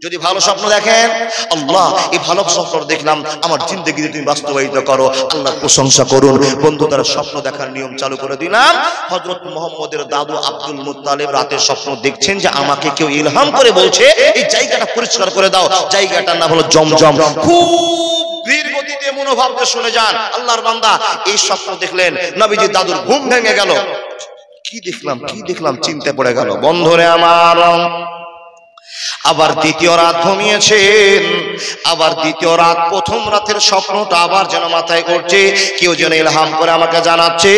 যদি ভালো স্বপ্ন দেখেন, আল্লাহ এই ভালো স্বপ্ন দেখলাম, আমার জিন্দেগিতে তুমি বাস্তবায়িত করো, আল্লাহর প্রশংসা করুন। বন্ধু, তারা স্বপ্ন দেখার নিয়ম চালু করে দিলাম। হযরত মুহাম্মদের দাদু আব্দুল মুত্তালিব রাতে স্বপ্ন দেখছেন যে আমাকে কেউ ইলহাম করে বলছে এই জায়গাটা পরিষ্কার করে দাও। জায়গাটার নাম হলো জমজম। খুব ধীর গতিতে মনোভাব দিয়ে শুনে যান আল্লাহর বান্দা। এই স্বপ্ন দেখলেন, নবীজি দাদুর ঘুম ভেঙে গেল। কি দেখলাম চিন্তা পড়ে গেল। বন্ধুরে আমার, আবার দ্বিতীয় রাত ঘুমিয়েছেন, আবার দ্বিতীয় রাত, প্রথম রাতের স্বপ্নটা আবার যেন মাথায় করছে। কেউ যেন ইলহাম করে আমাকে জানাচ্ছে,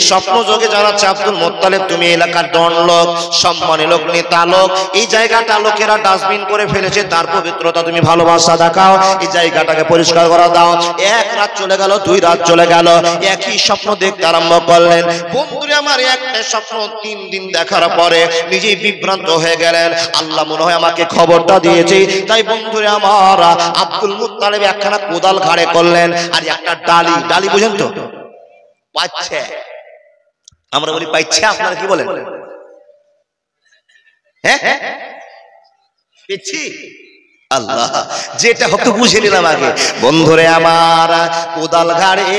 স্বপ্ন যোগে জানাচ্ছে, আব্দুল মুত্তালিব তুমি এলাকার ডন লোক, সম্মানী লোক, নেতা লোক, এই জায়গাটা লোকেরা ডাস্টবিন করে ফেলেছে, তার পবিত্রতা তুমি ভালোবাসা দেখাও, এই জায়গাটাকে পরিষ্কার করে দাও। 1 রাত চলে গেল, 2 রাত চলে গেল, একই স্বপ্ন দেখতে আরম্ভ করলেন। বন্ধুরে আমার, একটা স্বপ্ন 3 দিন দেখার পরে নিজেই বিভ্রান্ত হয়ে গেলেন। আল্লাহ মনে হয় আমাকে খবরটা দিয়েছে। তাই বন্ধুরে আমার, আব্দুল মুত্তালিব একখানা কোদাল ঘাড়ে করলেন আর একটা ডালি বুঝেন তো, পাচ্ছে, আমরা বলি পাচ্ছে, আপনারা কি বলেন? হ্যাঁ, পেছি আল্লাহ, যেটা হতো বুঝে নিলাম আগে। বন্ধুরে আমার, কোদাল ঘাড়ে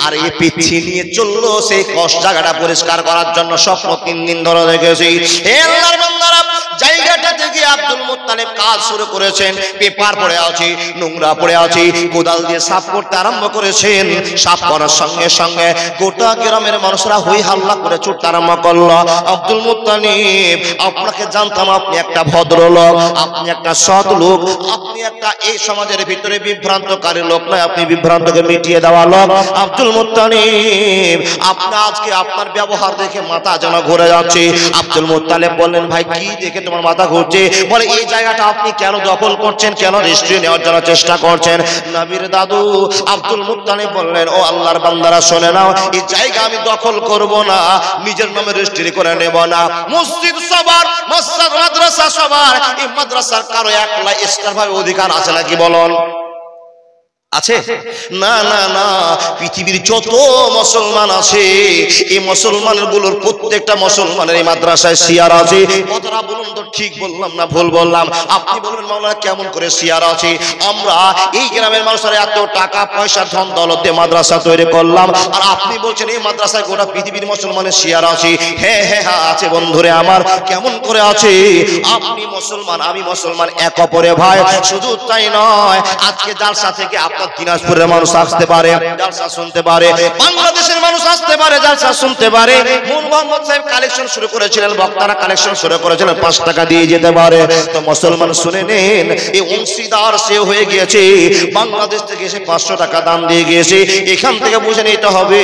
আর এই পিচ্ছি নিয়ে চললো সেই কষ্ট জায়গাটা পরিষ্কার করার জন্য। স্বপ্ন 3 দিন ধরে দেখেছি। হে আল্লাহর বান্দারা, জায়গাটা থেকে আব্দুল মুত্তালিব কাজ শুরু করেছেন। পেপার পড়ে আছে, নোংরা পড়ে আছে, কোদাল দিয়ে সাফ করতে আরম্ভ করেছেন। সাফ করার সঙ্গে সঙ্গে গোটা গ্রামের মানুষরা হই হাল্লা করে ছুটতে আরম্ভ করলো। আব্দুল মুত্তালিব, আপনাকে জানতাম আপনি একটা ভদ্রলোক, আপনি একটা সৎ লোক, আপনি একটা এই সমাজের ভিতরে বিভ্রান্তকারী লোক নয়, আপনি বিভ্রান্তকে মিটিয়ে দেওয়া লোক। আব্দুল মুত্তালিব, আপনি আজকে আপনার ব্যবহার দেখে মাথা যেন ঘুরে যাচ্ছে। আব্দুল মুত্তালিব বললেন, ভাই কি দেখে তোমার মাথা ঘুরছে? বলে, এই জায়গাটা আপনি কেন দখল করছেন, কেন রেজিস্ট্রি নেওয়ার জন্য চেষ্টা করছেন? নবীর দাদু আব্দুল মুত্তালিব বললেন, ও আল্লাহর বান্দারা শুনে নাও, এই জায়গা আমি দখল করব না, নিজের নামে রেজিস্ট্রি করে নেব না। মসজিদ সবার, মসজিদ মাদ্রাসা সবার, এই মাদ্রাসার কারো একলা এক্সট্রা ভাবে অধিকার আছে নাকি বলুন? আছে? না না না, পৃথিবীর যত মুসলমান আছে, এই মুসলমানগুলোর প্রত্যেকটা মুসলমানের এই মাদ্রাসায় শেয়ার আছে। কথাটা বলুন তো, ঠিক বললাম না ভুল বললাম? আপনি বলবেন, মাওলানা কেমন করে শেয়ার আছে? আমরা এই গ্রামের মানুষের এত টাকা পয়সা ধন দৌলতে মাদ্রাসা তৈরি করলাম, আর আপনি বলছেন এই মাদ্রাসায় গোটা পৃথিবীর মুসলমানের শেয়ার আছে? হ্যাঁ হ্যাঁ হ্যাঁ আছে বন্ধুরে আমার। কেমন করে আছে? আপনি মুসলমান, আমি মুসলমান, এক অপরে ভাই। শুধু তাই নয়, আজকে জালসা থেকে আপনার দিনাজপুরের মানুষ আসতে পারে, জালসা শুনতে পারে, বাংলাদেশের মানুষ আসতে পারে, জালসা শুনতে পারে। নূর মোহাম্মদ সাহেব কালেকশন শুরু করেছিলেন, বক্তারা কালেকশন শুরু করেছিলেন, 5 টাকা দিয়ে যেতে পারে। তো মুসলমান শুনে নেন, এই অংশীদার সে হয়ে গিয়েছে, বাংলাদেশ থেকে এসে 500 টাকা দাম দিয়ে গিয়েছে। এখান থেকে বুঝে নিতে হবে,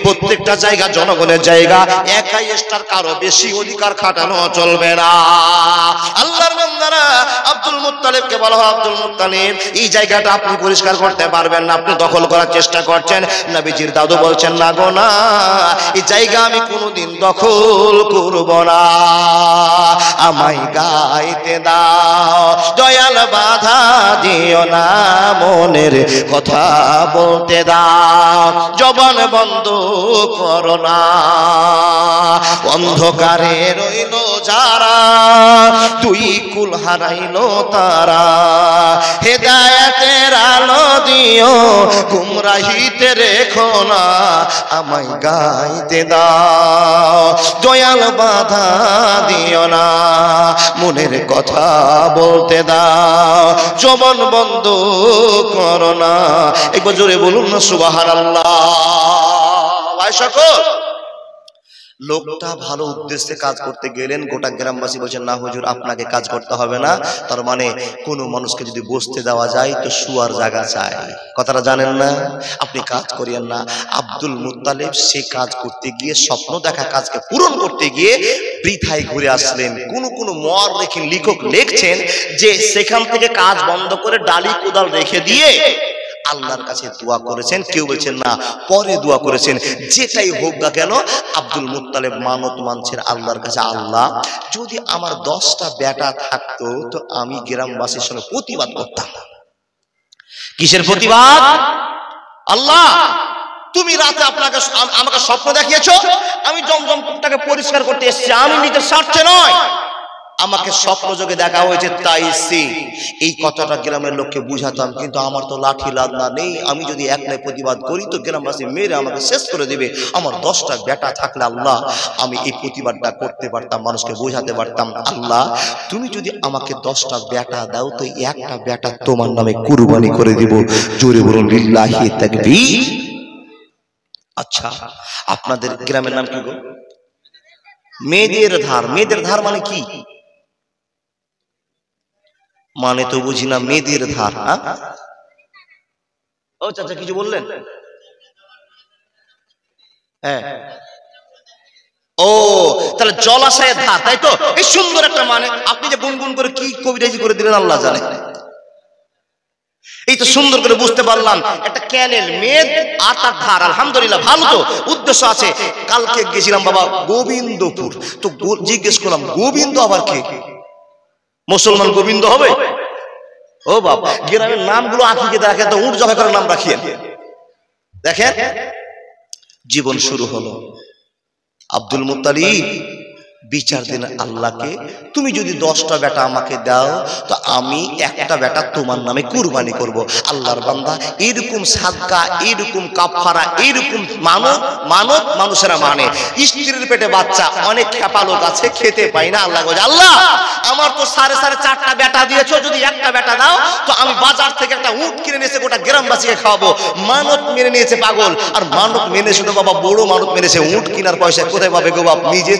প্রত্যেকটা জায়গা জনগণের জায়গা, একাই স্টার, কারো বেশি অধিকার খাটানো চলবে না। আল্লাহর বান্দারা, আব্দুল মুত্তালিবকে বলা হয়, আব্দুল মুত্তালিব, এই জায়গাটা আপনি পরিষ্কার করতে পারবেন না, আপনি দখল করার চেষ্টা করছেন। নবীজির দাদু বলছেন, না গো না, এই জায়গা আমি কোনোদিন দখল করব না, আমায় গাইতে দাও, দয়াল বাধা দিও না, মনের কথা বলতে দাও, জবান বন্ধ করো না। অন্ধকারে রইল যারা, দুই কুল হারাইল তারা, হেদায়েতের আলো দিও, গুমরাহিতে রেখো না, আমায় গাইতে দাও, দয়াল বাধা দিও না, মনের কথা বলতে দাও, জবান বন্ধ করো না। একবার জোরে বলুন না সুবহানাল্লাহ। ভাই সকল, লোকটা ভালো উদ্দেশ্যে কাজ করতে গেলেন, গোটা গ্রামবাসী বলছেন, না হুজুর আপনাকে কাজ করতে হবে না। তার মানে কোনো মানুষকে যদি বসতে দেওয়া যায় তো শুয়ার জায়গা চাই, কথাটা জানেন না? আপনি কাজ করিয়েন না। আব্দুল মুত্তালিব সে কাজ করতে গিয়ে, স্বপ্ন দেখা কাজকে পূরণ করতে গিয়ে বৃথায় ঘুরে আসলেন। কোন মুআররিখিন লেখক লিখছেন যে সেখান থেকে কাজ বন্ধ করে ডালি কোদাল রেখে দিয়ে আল্লাহর কাছে দোয়া করেছেন। কেউ বলছেন না, পরে দোয়া করেছেন। যেটাই হোক না কেন, আব্দুল মুত্তালিব মানত মানছেন আল্লাহর কাছে, আল্লাহ যদি আমার 10টা বেটা থাকতো তো আমি গ্রামবাসীর সঙ্গে প্রতিবাদ করতাম। কিসের প্রতিবাদ? আল্লাহ তুমি রাতে আমাকে স্বপ্ন দেখিয়েছো, আমি জমজম কূপটাকে পরিষ্কার করতে এসেছি, আমি নিজের স্বার্থে নয়, আমাকে স্বপ্ন যোগে দেখা হয়েছে তাই সে। এই কথাটা গ্রামের লোককে বুঝাতাম, কিন্তু আমার তো লাঠি লাদনা নেই, আমি যদি একলাই প্রতিবাদ করি তো গ্রামবাসী মেরে আমাকে শেষ করে দেবে। আমার 10টা বেটা থাকলে আল্লাহ আমি এই প্রতিবাদটা করতে পারতাম, মানুষকে বোঝাতে পারতাম। আল্লাহ তুমি যদি আমাকে 10টা বেটা দাও তো একটা বেটা তোমার নামে কুরবানি করে দিব। জোরে বলুন লিল্লাহি তাকবীর। আচ্ছা, আপনাদের গ্রামের নাম কি গো? মেয়েদের ধার। মেয়েদের ধার মানে কি? মানে তো বুঝি না, মেয়েদের ধার। ও চাচা কিছু বললেন? হ্যাঁ, ও তাহলে জলাশয়ের ধার, তাই তো? এই সুন্দর একটা মানে, আপনি যে গুনগুন করে কি কবিরাজি করে দিলেন আল্লাহ জানে। এই তো সুন্দর করে বুঝতে পারলাম, একটা ক্যানেল, মেদ আর তার ধার। আলহামদুলিল্লাহ, ভালো তো উদ্দেশ্য আছে। কালকে গেছিলাম বাবা গোবিন্দপুর, তো জিজ্ঞেস করলাম গোবিন্দ আবার কে? মুসলমান গোবিন্দ হবে? ও বাবা, গ্রামের নামগুলো আঁকিকে দেখে তো উঠ জবাই করে নাম রাখিয়ে। দেখেন, জীবন শুরু হলো। আব্দুল মুত্তালিব বিচার দিন আল্লাহকে, তুমি যদি 10টা বেটা আমাকে দাও তো আমি একটা বেটা তোমার নামে কুরবানি করব। আল্লাহর বান্দা এরকম সাদকা, এরকম কাফারা, এরকম মানত মানুষেরা মানে। স্ত্রীর পেটে বাচ্চা, অনেক খেপা লোক আছে খেতে পাই না, আল্লাহ বলে আল্লাহ আমার তো 4.5 বেটা দিয়েছো, যদি একটা বেটা দাও তো আমি বাজার থেকে একটা উট কিনে নিয়েছে গোটা গ্রামবাসীকে খাওয়াবো। মানত মেনে নিয়েছে পাগল, আর মানত মেনে শুধু বাবা বড় মানত মেনেছে, উট কেনার পয়সা কোথায় পাবে গো বাপ? নিজে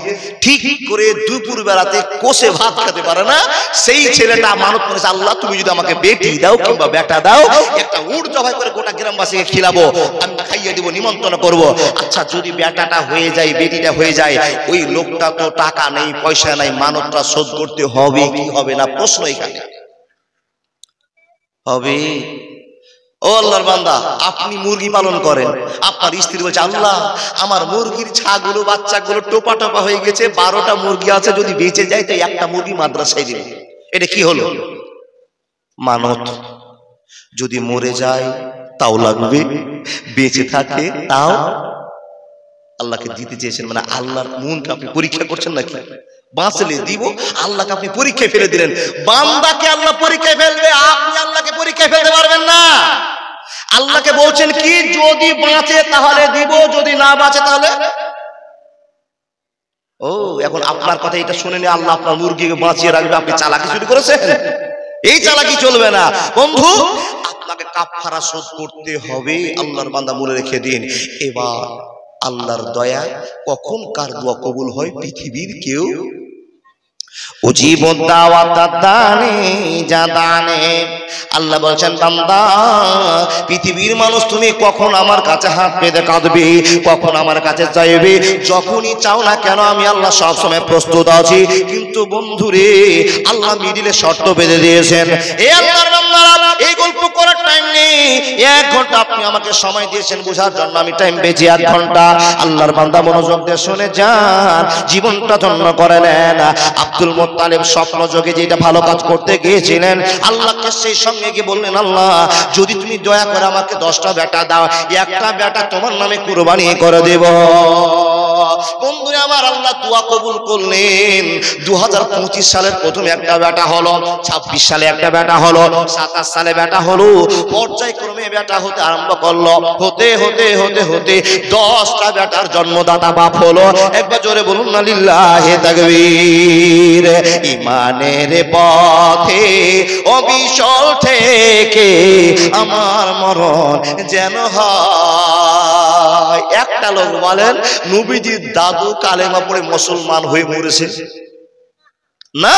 ঠিক করে দুপুর বেলাতে কষে ভাত খেতে পারে না, সেই ছেলেটা মানত করেছে আল্লাহ তুমি যদি আমাকে বেটি দাও কিংবা বেটা দাও, একটা উট জবাই করে গোটা গ্রামবাসীকে খিলাবো, আমি খাইয়ে দিব, নিমন্ত্রণ করব। আচ্ছা যদি বেটাটা হয়ে যায়, বেটিটা হয়ে যায়, ওই লোকটা তো টাকা নেই, পয়সা নাই, মানতটা শোধ করতে হবে কি হবে না? প্রশ্ন এখানে হবে। ও আল্লাহর বান্দা, আপনি মুরগি পালন করেন, আপনার স্ত্রী বলছে আল্লাহ আমার মুরগির ছাগুলো বাচ্চাগুলো টোপা টোপা হয়ে গেছে, 12টা মুরগি আছে, যদি বেঁচে যায় তো একটা মুরগি মাদ্রাসায় দিবে। এটা কি হলো? মানত। যদি মরে যায় তাও লাগবে, বেঁচে থাকে তাও আল্লাহকে দিতে চেয়েছেন। মানে আল্লাহর মনকে আপনি পরীক্ষা করছেন নাকি? বাঁচলে দিব, আল্লাহকে আপনি পরীক্ষায় ফেলে দিলেন। বান্দাকে আল্লাহ পরীক্ষায় ফেলবে, আপনি আল্লাহকে পরীক্ষায় ফেলতে পারবেন না। আল্লাহকে বলছেন কি যদি বাঁচে তাহলে দিব, যদি না বাঁচে তাহলে। ও এখন আপনার কথা এটা শুনে নিয়ে আল্লাহ আপনার মুরগিকে বাঁচিয়ে রাখবে, আপনি চালাকি শুরু করেছেন? এই চালাকি চলবে না বন্ধু, আপনাকে কাফারা শোধ করতে হবে। আল্লাহর বান্দা মনে রেখে দিন। এবার আল্লাহর দয়া কখন কার দোয়া কবুল হয় পৃথিবীর কেউ উজিবুদ দাওয়াত দানে জাদানে। আল্লাহ বলছেন বান্দা পৃথিবীর মানুষ তুমি কখন আমার কাছে হাত পেতে কাঁদবে, কখন আমার কাছে চাইবে, যখনই চাও না কেন আমি আল্লাহ সব সময় প্রস্তুত আছি। কিন্তু বন্ধুরে আল্লাহ মিডিলে শর্ত বেঁধে দিয়েছেন। এই আল্লাহর বান্দারা এই গল্প করার টাইম নেই, 1 ঘন্টা আপনি আমাকে সময় দিয়েছেন বোঝার জন্য, আমি টাইম পেয়েছি 1 ঘন্টা। আল্লাহর বান্দা মনোযোগ দিয়ে শুনে যান, জীবনটা ধন্য করে নেন। আব্দুল মুত্তালিব স্বপ্ন যোগে যেটা ভালো কাজ করতে গিয়েছিলেন, আল্লাহকে সেই সঙ্গে গিয়ে বললেন আল্লাহ যদি তুমি দয়া করে আমাকে 10টা বেটা দাও, একটা বেটা তোমার নামে কুরবানি করে দেব। বন্ধুরা আমার আল্লাহ দোয়া কবুল করলেন। 2025 সালের প্রথমে একটা বেটা হলো, 26 সালে একটা বেটা হলো, 27 সালে বেটা হলো, পর্যায়ক্রমে বেটা হতে আরম্ভ করলো। হতে হতে হতে হতে 10টা বেটার জন্মদাতা বাপ হলো। একবার জোরে বলুন না লিল্লাহি তাকবীর। ইমানের পথে অবিচল থেকে আমার মরণ যেন হয়। একটা লোক বলেন নবীজির দাদু কালেমা পড়ে মুসলমান হয়ে মরেছে না,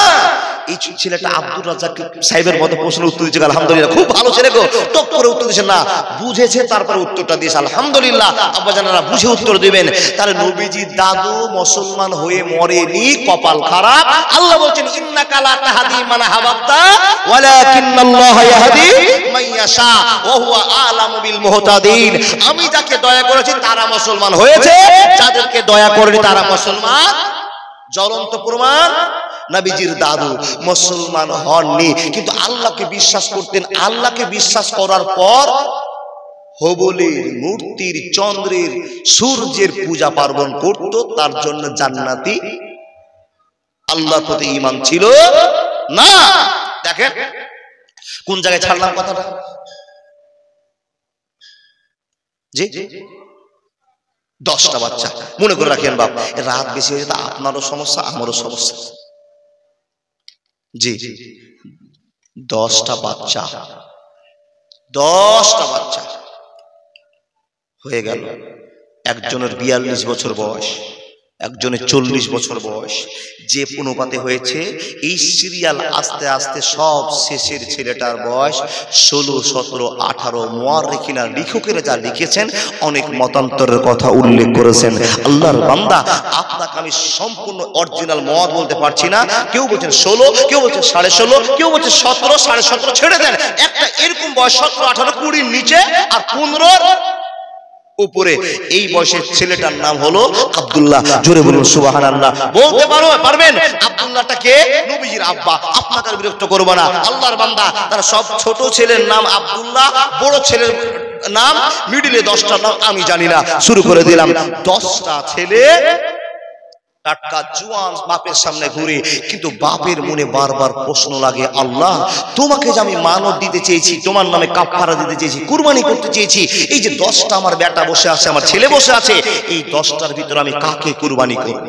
এই ছেলেটা আব্দুর রাজ্জাক সাহেবের মতো প্রশ্ন উত্তর দিয়েছে, আলহামদুলিল্লাহ খুব ভালো ছেলে গো, টক করে উত্তর দিয়েছে না, বুঝেছে তারপরে উত্তরটা দিয়েছে, আলহামদুলিল্লাহ। আব্বা জানারা বুঝে উত্তর দিবেন। তাহলে নবীজির দাদু মুসলমান হয়ে মরেনি, কপাল খারাপ। আল্লাহ বলছেন ইন্নাকা লা তাহদি মান আহবাবতা ওয়ালাকিন্নাল্লাহা ইয়াহদি মান ইয়াশা ওয়া হুয়া আলামু বিল মুহতাদিন। আমি যাকে দয়া করেছি তারা মুসলমান হয়েছে, যাদেরকে দয়া করিনি তারা মুসলমান। জ্বলন্ত প্রমাণ, নবীজির দাদু মুসলমান হননি, কিন্তু আল্লাহকে বিশ্বাস করতেন। আল্লাহকে বিশ্বাস করার পর হবলের, মূর্তির, চন্দ্রের, সূর্যের পূজা পার্বণ করত, তার জন্য জান্নাতি আল্লাহর প্রতি ঈমান ছিল না। দেখেন কোন জায়গায় ছাড়লাম কথাটা, জি 10টা বাচ্চা। মনে করে রাখেন বাপ, রাত বেশি হয়ে যেত আপনারও সমস্যা আমারও সমস্যা। জি 10টা বাচ্চা, 10টা বাচ্চা হয়ে গেল। একজনের 42 বছর বয়স, একজনের 40 বছর বয়স। যে অনুপাতে হয়েছে এই সিরিয়াল আস্তে আস্তে সব শেষের ছেলেটার বয়স 16, 17, 18। মুআররিখিনা লেখকেরা যা লিখেছেন অনেক মতান্তরের কথা উল্লেখ করেছেন। আল্লাহর বান্দা আপনাকে আমি সম্পূর্ণ অরিজিনাল মত বলতে পারছি না। কেউ বলছেন 16, কেউ বলছেন 16.5, কেউ বলছেন 17, 17.5। ছেড়ে দেন, একটা এরকম বয়স 17, 18, 20 নিচে আর 15 উপরে এই বয়সের ছেলেটার নাম হলো আব্দুল্লাহ। জোরে বলুন সুবহানাল্লাহ। বলতে পারবেন আব্দুল্লাহটা কে? নবীজির আব্বা। আপনাকে আর বিরক্ত করব না। আল্লাহর বান্দা তার সব ছোট ছেলের নাম আব্দুল্লাহ, বড় ছেলের নাম মিডিলে 10টা নাম আমি জানি না, শুরু করে দিলাম। 10টা ছেলে টাটকা জোয়ান বাপের সামনে ঘুরে, কিন্তু বাপের মনে বারবার প্রশ্ন লাগে, আল্লাহ তোমাকে যে আমি মানত দিতে চেয়েছি, তোমার নামে কাফারা দিতে চেয়েছি, কুরবানি করতে চেয়েছি, এই যে 10টা আমার বেটা বসে আছে, আমার ছেলে বসে আছে, এই 10টার ভিতরে আমি কাকে কুরবানি করব?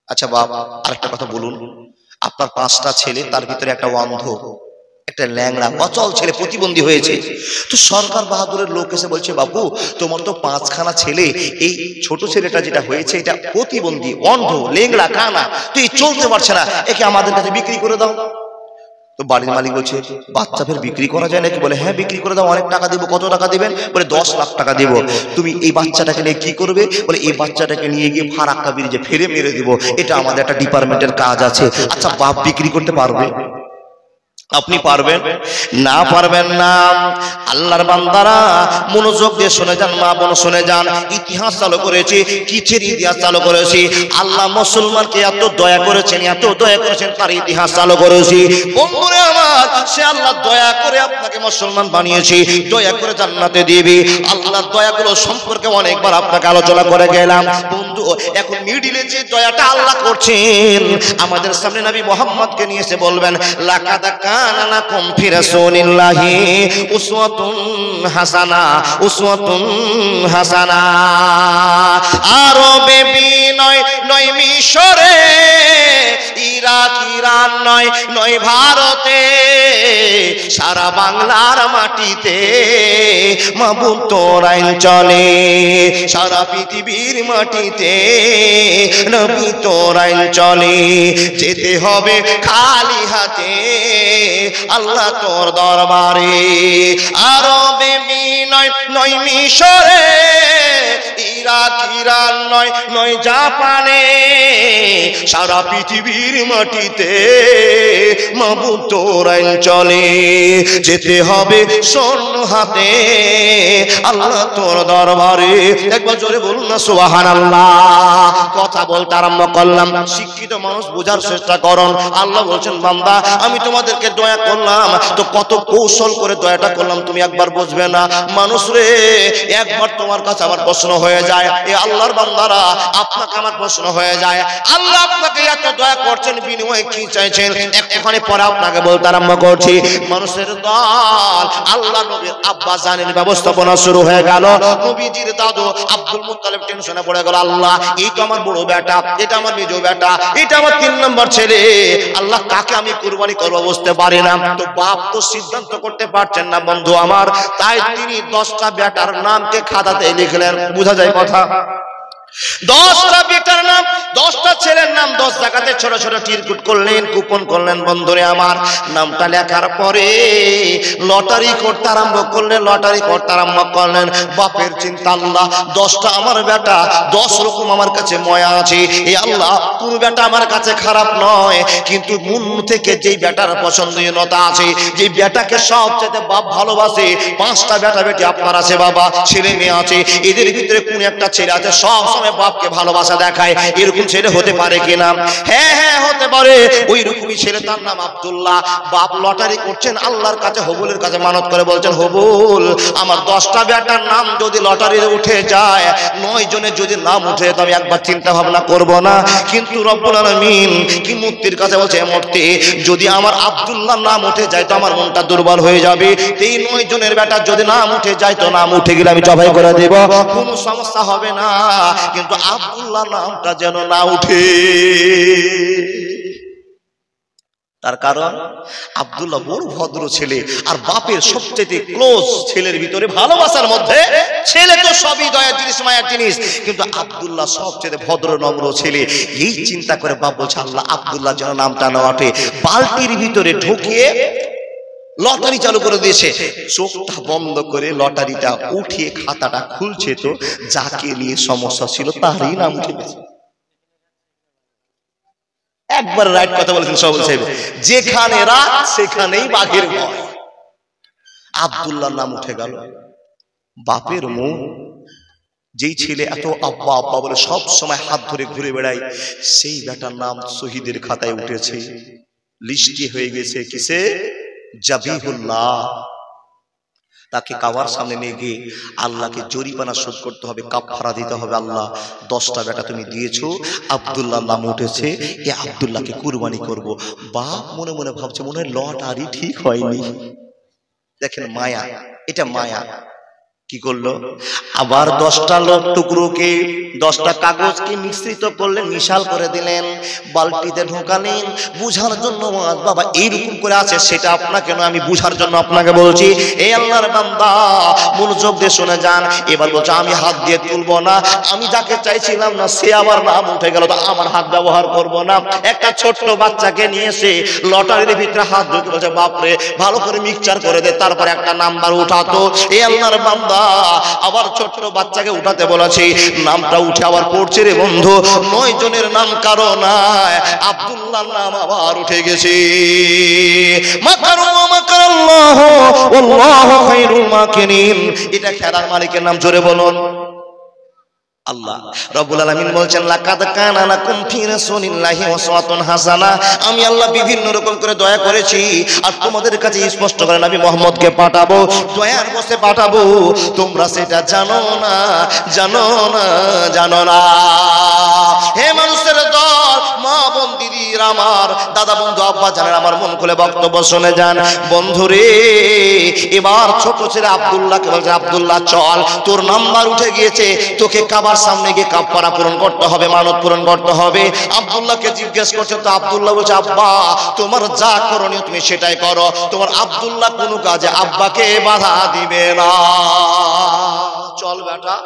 আচ্ছা বাপ, আরেকটা কথা বলুন, আপনার 5টা ছেলে, তার ভিতরে একটা অন্ধ, একটা ল্যাংড়া অচল ছেলে প্রতিবন্ধী হয়েছে। তো সরকার বাহাদুরের লোক এসে বলছে, বাবু তোমার তো 5খানা ছেলে, এই ছোট ছেলেটা যেটা হয়েছে এটা প্রতিবন্ধী, অন্ধ, ল্যাংড়া, কানা, তো এই চলতে পারছে না, একে আমাদের কাছে বিক্রি করে দাও। তো বাড়ির মালিক বলছে, বাচ্চা ফের বিক্রি করা যায় নাকি? বলে হ্যাঁ বিক্রি করে দাও, অনেক টাকা দেবো। কত টাকা দিবেন? বলে 10 লাখ টাকা দেবো। তুমি এই বাচ্চাটাকে নিয়ে কি করবে? বলে এই বাচ্চাটাকে নিয়ে গিয়ে ফারাক্কা ব্রিজে ফেলে মেরে দিব, এটা আমাদের একটা ডিপার্টমেন্টের কাজ আছে। আচ্ছা বাপ বিক্রি করতে পারবে? আপনি পারবেন? না পারবেন না। আল্লাহর বান্দারা মনোযোগ দিয়ে শুনে যান, মা বোন শুনে যান, ইতিহাস চালু করেছি, কিসের ইতিহাস চালু করেছি? আল্লাহ মুসলমানকে এত দয়া করেছেন, এত দয়া করেছেন, তার ইতিহাস চালু করেছি। বন্ধুরে আমার, সে আল্লাহ দয়া করে আপনাকে মুসলমান বানিয়েছে, দয়া করে জান্নাতে দিবে। আল্লাহর দয়াগুলো সম্পর্কে অনেকবার আপনাকে আলোচনা করে গেলাম। বন্ধু, এখন মিডিলে যে দয়াটা আল্লাহ করছেন, আমাদের সামনে নবী মুহাম্মদকে নিয়ে এসে বলবেন, লাকাদ কানা লাকুম ফি রাসূলিল্লাহি উসওয়াতুন হাসানা, উসওয়াতুন হাসানা। আরবে বিনয় নয় মিশরে, ইরাক ইরান নয় নয় ভারতে, সারা বাংলার মাটিতে মাবুদ তোর আইন চলে, সারা পৃথিবীর মাটিতে নবী তোর আইন চলে। যেতে হবে খালি হাতে আল্লাহ তোর দরবারে। আরবে বিনয় নয় মিশরে, ইরাক ইরান নয় নয় জাপানে, সারা পৃথিবীর মাটিতে মাবুদ তোর আইন চলে। যেতে হবে স্বর্ণ হাতে আল্লাহ তোর দরবারে। একবার জোরে বলুন না সুবহানাল্লাহ। কথা বলতে আরম্ভ করলাম, শিক্ষিত মানুষ বোঝার চেষ্টা করুন। আল্লাহ বলছেন, বান্দা আমি তোমাদেরকে দয়া করলাম, তো কত কৌশল করে দয়াটা করলাম তুমি একবার বুঝবে না। মানুষ রে, একবার তোমার কাছে আমার প্রশ্ন হয়ে যায়, এ আল্লাহর বান্দারা আপনাকে আমার প্রশ্ন হয়ে যায়, আল্লাহ আপনাকে এত দয়া করছেন, বিনিময়ে কি চাইছেন? এখানে পরে আপনাকে বলতে আরম্ভ করছি। মানুষের দল, আল্লাহ নবীর আব্বা জানের ব্যবস্থাপনা শুরু হয়ে গেল। নবীজির দাদু আব্দুল মুত্তালিব টেনশনে পড়ে গেল, আল্লাহ এই তো আমার বড় বেটা, এটা আমার মেজো বেটা, এটা আমার 3 নম্বর ছেলে, আল্লাহ কাকে আমি কুরবানি করব বুঝতে পারি না। তো বাপ তো সিদ্ধান্ত করতে পারছেন না বন্ধু আমার, তাই তিনি 10টা বেটার নামকে খাতাতে লিখলেন। বোঝা যায় কথা? 10টা বেটার নাম, 10টা ছেলের নাম 10 জায়গাতে ছোট ছোট টিরকুট করলেন, কুপন করলেন। বন্ধুরে আমার, নামটা লেখার পরে লটারি করতে আরম্ভ করলেন, লটারি করতে আরম্ভ করলেন। বাপের চিন্তা, আল্লাহ 10টা আমার বেটা, 10 রকম আমার কাছে ময়া আছে, এই আল্লাহ কোন বেটা আমার কাছে খারাপ নয়, কিন্তু মন থেকে যেই বেটার পছন্দনীয়তা আছে, যে বেটাকে সবচেয়ে বাপ ভালোবাসে, 5টা বেটা বেটি আপনার আছে বাবা, ছেলে মেয়ে আছে, এদের ভিতরে কোন একটা ছেলে আছে সব বাপকে ভালোবাসা দেখায়, এরকম ছেলে হতে পারে কিনা? হ্যাঁ হ্যাঁ হতে পারে। ওই রকমই ছেলে, তার নাম আব্দুল্লাহ। বাপ লটারি করছেন, আল্লাহর কাছে হবুলের কাছে মানত করে বলছেন, হবুল আমার 10টা বেটার নাম যদি লটারিতে উঠে যায়, 9 জনের যদি নাম উঠে, তো আমি একবার চিন্তা ভাবনা করব না। কিন্তু রব্বুল আলামিন কি মূর্তির কাছে বলছে, মূর্তি যদি আমার আব্দুল্লাহ নাম উঠে যায় তো আমার মনটা দুর্বল হয়ে যাবে, এই 9 জনের বেটা যদি নাম উঠে যায় তো নাম উঠে গেলে আমি জবাই করে দেব, কোনো সমস্যা হবে না, কিন্তু আব্দুল্লাহ নামটা যেন না উঠে। তার কারণ আব্দুল্লাহ বড় ভদ্র ছেলে, আর বাপের সবচেয়ে ক্লোজ ছেলের ভিতরে ভালোবাসার মধ্যে, ছেলে তো সবই দয়ার জিনিস, মায়ের জিনিস, কিন্তু আব্দুল্লাহ সবচেয়ে ভদ্র নম্র ছেলে। এই চিন্তা করে বাপ বলছে, আল্লাহ আব্দুল্লাহ যেন নামটা না ওঠে। বালতির ভিতরে ঢুকিয়ে লটারি চালু করে দিয়েছে, চোখটা বন্ধ করে লটারিটা উঠিয়ে খাতাটা খুলছে, তো যাকে নিয়ে সমস্যা ছিল তারই নাম উঠে গেছে। একবার রাইট কথা বলেছেন সব সাহেব, যেখানে রাত সেখানেই বাঘের ভয়। আব্দুল্লাহর নাম উঠে গেল। বাপের মুখ, যেই ছেলে এত আব্বা আব্বা বলে সব সময় হাত ধরে ঘুরে বেড়ায়, সেই বেটার নাম শহীদের খাতায় উঠেছে, লিস্টে হয়ে গেছে কিসে? জাবিহুল্লাহ। তাকে কাবার সামনে নিয়ে গিয়ে আল্লাহকে জরিমানা শোধ করতে হবে, কাফারা দিতে হবে। আল্লাহ 10টা বেটা তুমি দিয়েছো, আব্দুল্লাহ নাম উঠেছে, এ আব্দুল্লাহকে কুরবানি করব। বাপ মনে মনে ভাবছে মনে হয় লটারি ঠিক হয়নি। দেখেন মায়া, এটা মায়া। কি করলো? আবার 10টা লোক টুকরোকে 10টা কাগজকে মিশ্রিত করলেন, মিশাল করে দিলেন, বালতিতে ঢোকালেন বুঝার জন্য। বাবা এইরকম করে আছে সেটা আপনাকে নয়, আমি বুঝার জন্য আপনাকে বলছি। এই আল্লাহর বান্দা মনোযোগ দিয়ে শুনে যান। এবার বলছে আমি হাত দিয়ে তুলবো না, আমি যাকে চাইছিলাম না সে আবার নাম উঠে গেল, তো আমার হাত ব্যবহার করব না। একটা ছোট্ট বাচ্চাকে নিয়ে এসে লটারির ভিতরে হাত ঢুকে বলছে বাপরে ভালো করে মিক্সচার করে দে, তারপর একটা নাম্বার উঠাতো। এই আল্লাহর বান্দা আবার ছোট্ট বাচ্চাকে উঠাতে বলেছি, নামটা উঠে আবার পড়ছে রে বন্ধু, 9 জনের নাম কারো নাই, আব্দুল্লাহর নাম আবার উঠে গেছে। মাকারু ওয়া মাকারাল্লাহ ওয়াল্লাহু খায়রুল মাকিরিন। এটা খেলার মালিকের নাম, জোরে বলুন আল্লাহ। রব্বুল আলামিন বলছেন লাকাদ কানা লাকুম ফি রাসূলিল্লাহি উসওয়াতুন হাসানা। আমি আল্লাহ বিভিন্ন রকম করে দয়া করেছি আর তোমাদের কাছে স্পষ্ট করে নবী মুহাম্মদকে পাঠাবো, দয়ার বসে পাঠাবো। তোমরা সেটা জানো না, জানো না, জানো না। হে মানুষের দল, মা বোন দিদির আমার, দাদা বন্ধু আব্বা জানেন, আমার মন খুলে বক্তব্য শুনে যান। বন্ধুরে এবার ছোট ছেলে আব্দুল্লাহকে বলছে আব্দুল্লাহ চল, তোর নাম্বার উঠে গিয়েছে, তোকে কাবার সামনে গিয়ে কাফারা পূরণ করতে হবে, মানত পূরণ করতে হবে। আব্দুল্লাহকে জিজ্ঞেস করছে, তো আব্দুল্লাহ বলছে আব্বা তোমার যা করণীয় তুমি সেটাই করো। তোমার আব্দুল্লাহ কোনো কাজে আব্বাকে বাধা দিবে না। চল বেটা।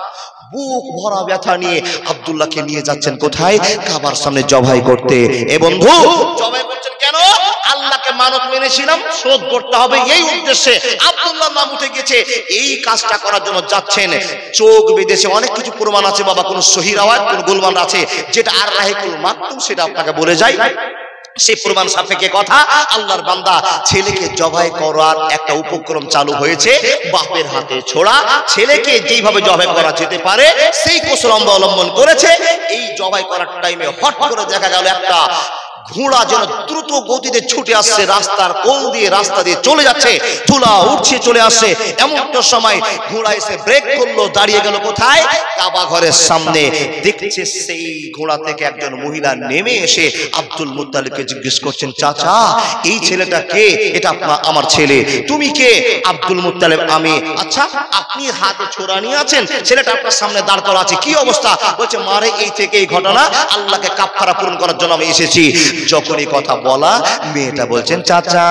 বুক ভরা ব্যথা নিয়ে আব্দুল্লাহকে নিয়ে যাচ্ছেন কোথায়? কাবার সামনে জবাই করতে। এ বন্ধু জবাই করছেন কেন? আল্লাহকে মানত মেনেছিলাম, শোধ করতে হবে, এই উদ্দেশ্যে আব্দুল্লাহ নাম উঠে গেছে। এই কাজটা করার জন্য যাচ্ছেন। চোখ বেঁধেছে, অনেক কিছু প্রমাণ আছে বাবা, কোন সহিহ রাওয়ায়াত কোন গোলমাল আছে, যেটা আর রাহিকুল মাকতুম সেটা আপনাকে বলে যাই। সেই প্রমাণ সাপেক্ষে কথা, আল্লাহর বান্দা ছেলেকে জবাই করার একটা উপক্রম চালু হয়েছে। বাপের হাতে ছোড়া, ছেলেকে যেইভাবে জবাই করা যেতে পারে সেই কৌশল অবলম্বন করেছে। এই জবাই করার টাইমে হঠাৎ করে দেখা গেল একটা ঘোড়া যেন দ্রুত গতিতে ছুটে আসছে, রাস্তার কোল দিয়ে রাস্তা দিয়ে চলে যাচ্ছে, ধুলা উঠছে চলে আসছে। এমন একটা সময় ঘোড়া এসে ব্রেক করলো, দাঁড়িয়ে গেল কোথায়? কাবা ঘরের সামনে। দেখছে সেই ঘোড়া থেকে একজন মহিলা নেমে এসে আব্দুল মুত্তালিবকে জিজ্ঞেস করছেন চাচা এই ছেলেটা কে? এটা আমার ছেলে। তুমি কে? আব্দুল মুত্তালিব আমি। আচ্ছা আপনি হাতে ছোরা নিয়ে আছেন, ছেলেটা আপনার সামনে দাঁড় করা আছে, কি অবস্থা? বলছে মারে এই থেকে এই ঘটনা, আল্লাহকে কাফারা পূরণ করার জন্য আমি এসেছি। যখনই কথা বলা, মেয়েটা বলছেন চাচা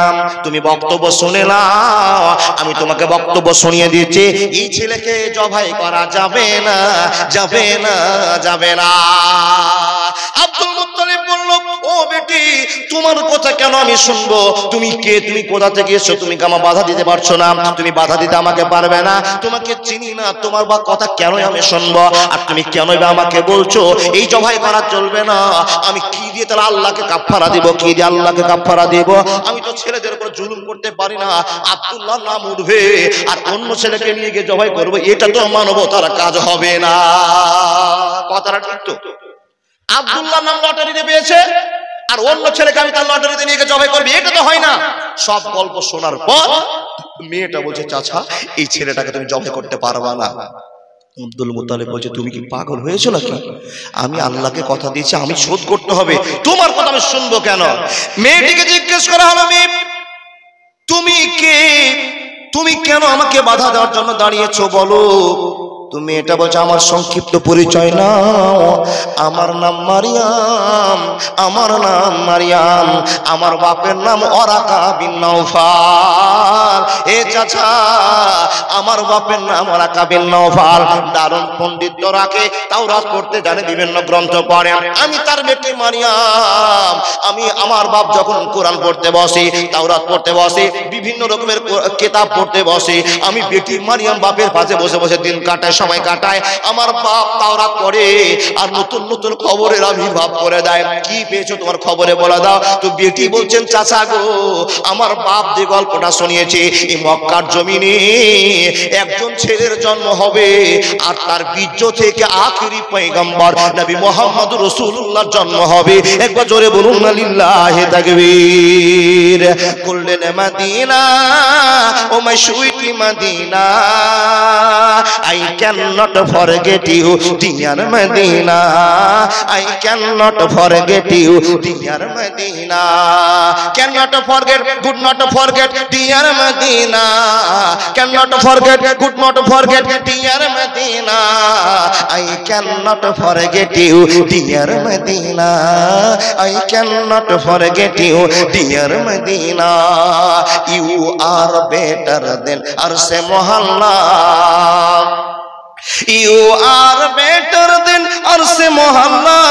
তুমি বক্তব্য শুনে নাও, আমি তোমাকে বক্তব্য শুনিয়ে দিচ্ছি। এই ছেলেকে জবাই করা যাবে না, যাবে না, যাবে না। আব্দুল মুত্তালিব বলল ও বেটি তোমার কথা কেন আমি শুনবো? তুমি কে? তুমি কোথা থেকে এসো? তুমি আমাকে বাধা দিতে পারছো না, তুমি বাধা দিতে আমাকে পারবে না, তোমাকে চিনি না, তোমার বা কথা কেন আমি শুনবো? আর তুমি কেন আমাকে বলছো এই জবাই করা চলবে না? আমি কি দিয়ে তাহলে আল্লাহকে কাফারা দিব? কি দিয়ে আল্লাহকে কাফারা দিব? আমি তো ছেলেদের উপর জুলুম করতে পারি না। আব্দুল্লাহ নাম উঠবে আর অন্য ছেলেকে নিয়ে গিয়ে জবাই করবো, এটা তো মানবতার কাজ হবে না। কথাটা ঠিক তো? আব্দুল্লাহ নাম লটারিতে পেয়েছে আর অন্য ছেলেকে আমি তার লটারিতে নিয়ে গিয়ে জবাই করবি, এটা তো হয় না। সব গল্প শোনার পর মেয়েটা বলছে চাচা এই ছেলেটাকে তুমি জবাই করতে পারবা না। আব্দুল মুত্তালিব বলছে তুমি কি পাগল হয়েছো নাকি? আমি আল্লাহকে কথা দিয়েছি, আমি শোধ করতে হবে, তোমার কথা আমি শুনবো কেন? মেয়েটিকে জিজ্ঞেস করা হলো মেয়ে তুমি কে? তুমি কেন আমাকে বাধা দেওয়ার জন্য দাঁড়িয়েছো বলো? তুমি এটা বলছো আমার সংক্ষিপ্ত পরিচয় নাও, আমার নাম মারিয়াম, আমার নাম মারিয়াম, আমার বাপের নাম ওরাকা বিন নওফাল। এ চাচা আমার বাপের নাম ওরাকা বিন নওফাল, দারুণ পণ্ডিত্য রাখে, তাওরাত পড়তে জানে, বিভিন্ন গ্রন্থ পড়ে। আমি তার বেটি মারিয়াম। আমি আমার বাপ যখন কোরআন পড়তে বসে, তাওরাত পড়তে বসে, বিভিন্ন রকমের কিতাব পড়তে বসে, আমি বেটি মারিয়াম বাপের পাশে বসে বসে দিন কাটায়, সময় কাটায়। আমার বাপ তাওরাত পড়ে আর নতুন নতুন খবরের আবির্ভাব করে দেয়। কি পেয়েছো তোমার খবরে বলে দাও। তো বেটি বলছেন চাচা গো আমার বাপ যে গল্পটা শুনিয়েছে, এই মক্কার জমিনে একজন ছেলের জন্ম হবে আর তার বীর্য থেকে আখির আখিরি পয়গম্বর নবী মুহাম্মদুর রাসূলুল্লাহর জন্ম হবে। একবার জোরে বলুন না লিল্লাহি তাকবীর। Golden Medina oh my sweet Medina, I cannot forget you dear Medina, I cannot forget you dear Medina, cannot forget, could not forget dear Medina, cannot forget, could not forget dear Medina, I cannot forget you dear Medina, I cannot forget you dear Medina, you are better than Arse Mohalla, you are better than Arse Mohalla,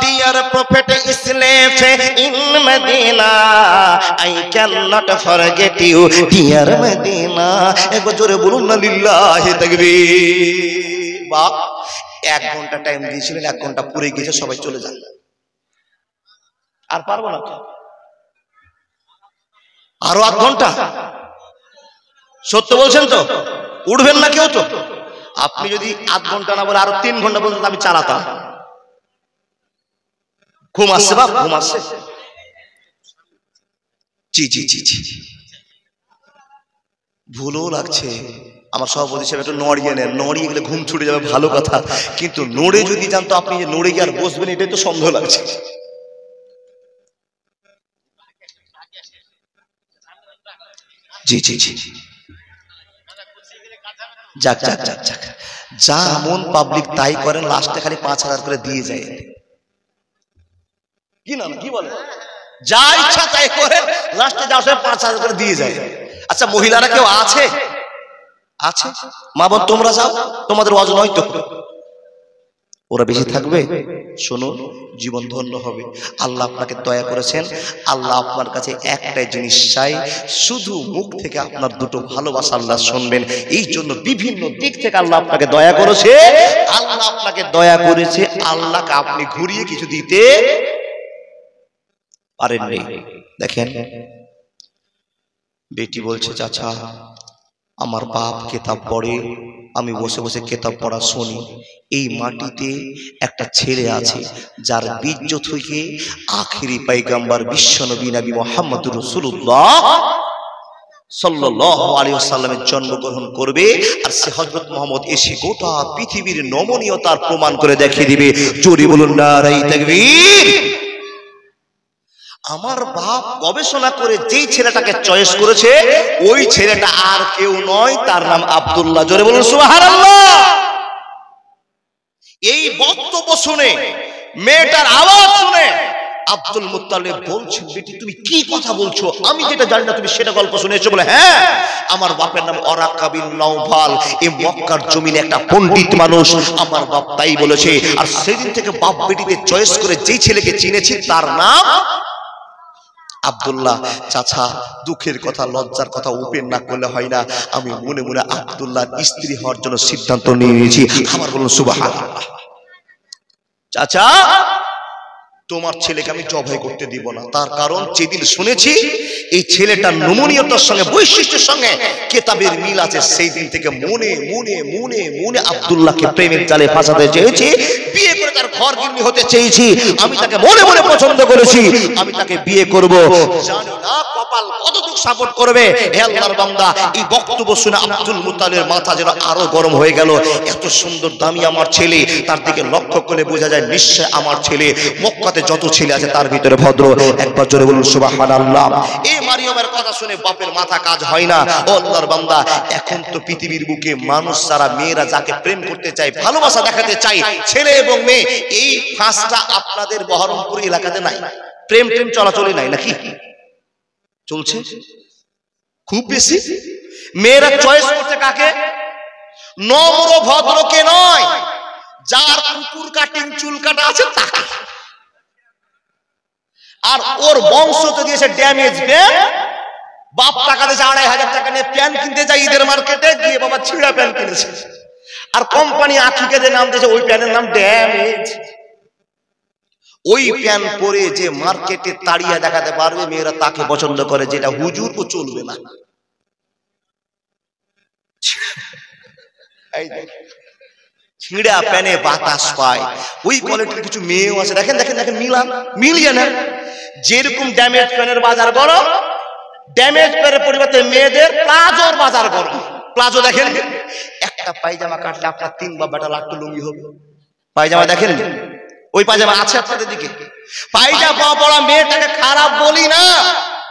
dear Prophet Islam in Medina, I cannot forget you dear Medina. একবার জোরে বলুন না লিল্লাহি তাকবীর। বাপ 1 ঘন্টা time দিয়েছিলেন, 1 ঘন্টা পুরে গেছে, সবাই চলে যান। আর পারবো না তো, আরো 8 ঘন্টা। সত্য বলছেন তো? উঠবেন না কেউ তো? আপনি যদি 8 ঘন্টা না বলে আরো 3 ঘন্টা পর্যন্ত আমি চালাতাম। ঘুম আসছে বাপ, ঘুম আসছে? জি জি জি জি, ভুলও লাগছে। আমার সভাপতি সাহেব একটু নড়িয়ে নেন, নড়িয়ে গেলে ঘুম ছুটে যাবে, ভালো কথা। কিন্তু নড়ে যদি জানতো আপনি যে নড়ে গিয়ে আর বসবেন, এটাই তো সন্দেহ লাগছে। জি জি জি, যাক যাক যাক যাক, যা মন পাবলিক তাই করেন, লাস্টে খালি 5000 করে দিয়ে যায়। কি না, কি বলে, যা ইচ্ছা তাই করে, লাস্টে যা 5000 করে দিয়ে যায়। আচ্ছা মহিলারা কেউ আছে? আছে? মা বোন তোমরা যাও, তোমাদের ওয়াজ নয় তো, ওরা বেশি থাকবে। শুনুন, জীবন ধন্য হবে। আল্লাহ আপনাকে দয়া করেছেন, আল্লাহ আপনার কাছে একটাই জিনিস চাই, শুধু মুখ থেকে আপনার দুটো ভালোবাসা আল্লাহ শুনবেন। এই জন্য বিভিন্ন দিক থেকে আল্লাহ আপনাকে দয়া করেছে। আল্লাহ আপনাকে দয়া করেছে, আল্লাহকে আপনি ঘুরিয়ে কিছু দিতে পারেননি। দেখেন, বেটি বলছে চাচা আমার বাপ কেতাব পড়ে, আমি বসে বসে কেতাব পড়া শুনি। এই মাটিতে একটা ছেলে আছে যার বীর্য থেকে আখিরি পয়গম্বর বিশ্বনবী নবী মুহাম্মদুর রাসূলুল্লাহ সাল্লাল্লাহু আলাইহি ওয়াসাল্লামের জন্মগ্রহণ করবে। আর সে হযরত মুহাম্মদ এসে গোটা পৃথিবীর নমনীয়তার প্রমাণ করে দেখিয়ে দিবে। জোরে বলুন নারায়ে তাকবীর। আমার বাপ গবেষণা করে যেই ছেলেটাকে চয়েস করেছে, ওই ছেলেটা আর কেউ নয়, তার নাম আব্দুল্লাহ। জোরে বলুন সুবহানাল্লাহ। এই বক্তব্য শুনে, মেয়েটার আওয়াজ শুনে আব্দুল মুত্তালিব বলছেন, বেটি তুমি কি কথা বলছো? আমি যেটা জানি না তুমি সেটা গল্প শুনেছো? বলে হ্যাঁ, আমার বাপের নাম ওয়ারাকা বিন নাওফাল, এই মক্কার জমিনে একটা পণ্ডিত মানুষ, আমার বাপ তাই বলেছে। আর সেদিন থেকে বাপ বেটিতে চয়েস করে যেই ছেলেকে চিনেছি তার নাম আব্দুল্লাহ। চাচা দুঃখের কথা, লজ্জার কথা ওপেন না করলে হয় না। আমি মনে মনে আব্দুল্লাহর স্ত্রী হওয়ার জন্য সিদ্ধান্ত নিয়ে নিয়েছি। আমার বলুন সুবহানাল্লাহ। চাচা তোমার ছেলেকে আমি জবাই করতে দিব না, তার কারণ যেদিন শুনেছি এই ছেলেটার নমনীয়তার সঙ্গে, বৈশিষ্ট্যের সঙ্গে কেতাবের মিল আছে, সেই দিন থেকে মনে মনে মনে মনে আব্দুল্লাহকে প্রেমের জালে ফাঁসাতে চেয়েছি, বিয়ে করে তার ঘর গিন্নি হতে চেয়েছি। আমি তাকে মনে মনে পছন্দ করেছি, আমি তাকে বিয়ে করব। জানি না কপাল কতটুকু সাপোর্ট করবে। হে আল্লাহর বান্দা, এই বক্তব্য শুনে আব্দুল মুত্তালিবের মাথা যেন আরো গরম হয়ে গেল। এত সুন্দর দামি আমার ছেলে, তার দিকে লক্ষ্য করে বোঝা যায় নিশ্চয় আমার ছেলে। মক্কাতে যত ছেলে আছে তার ভিতরে ভদ্র। একবার জোরে বলুন সুবহানাল্লাহ। এই মারিয়ামের কথা শুনে বাপের মাথা কাজ হয় না। ও আল্লাহর বান্দা, এখন তো পৃথিবীর বুকে মানুষ সারা, মেয়েরা যাকে প্রেম করতে চায়, ভালোবাসা দেখাতে চায়, ছেলে এবং মেয়ে, এই ফাঁসটা আপনাদের বহরমপুর এলাকাতে নাই। প্রেম প্রেম চলাচলে নাই নাকি? চলছে খুব বেশি। মেয়েরা চয়েস করছে কাকে? নম্র ভদ্রকে নয়, যার কুকুর কাটিং চুল কাটা আছে তাকে। আর ওর বংশতে দিয়েছে ড্যামেজ প্যান্ট। বাপ টাকা দিয়েছে 2500 টাকা নিয়ে প্যান্ট কিনতে যায় ঈদের মার্কেটে গিয়ে, বাবা ছিঁড়া প্যান্ট কিনেছে। আর কোম্পানি আখিকে যে নাম দিয়েছে, ওই প্যান্টের নাম ড্যামেজ। ওই প্যান্ট পরে যে মার্কেটে তাড়িয়ে দেখাতে পারবে, মেয়েরা তাকে পছন্দ করে, যেটা হুজুর ও চলবে না। ছিঁড়া প্যানে বাতাস পায়। ওই কোয়ালিটির কিছু মেয়েও আছে, দেখেন দেখেন দেখেন, মিলিয়ে না। যেরকম ড্যামেজ প্যানের বাজার গরম, ড্যামেজ প্যানের পরিবর্তে মেয়েদের প্লাজোর বাজার গরম। প্লাজো দেখেন, একটা পায়জামা কাটলে আপনার 3 বা বেটা লাখ লুঙ্গি হবে। পায়জামা দেখেন, ওই পায়জামা আছে আপনাদের দিকে? পায়জামা পরা মেয়েটাকে খারাপ বলি না,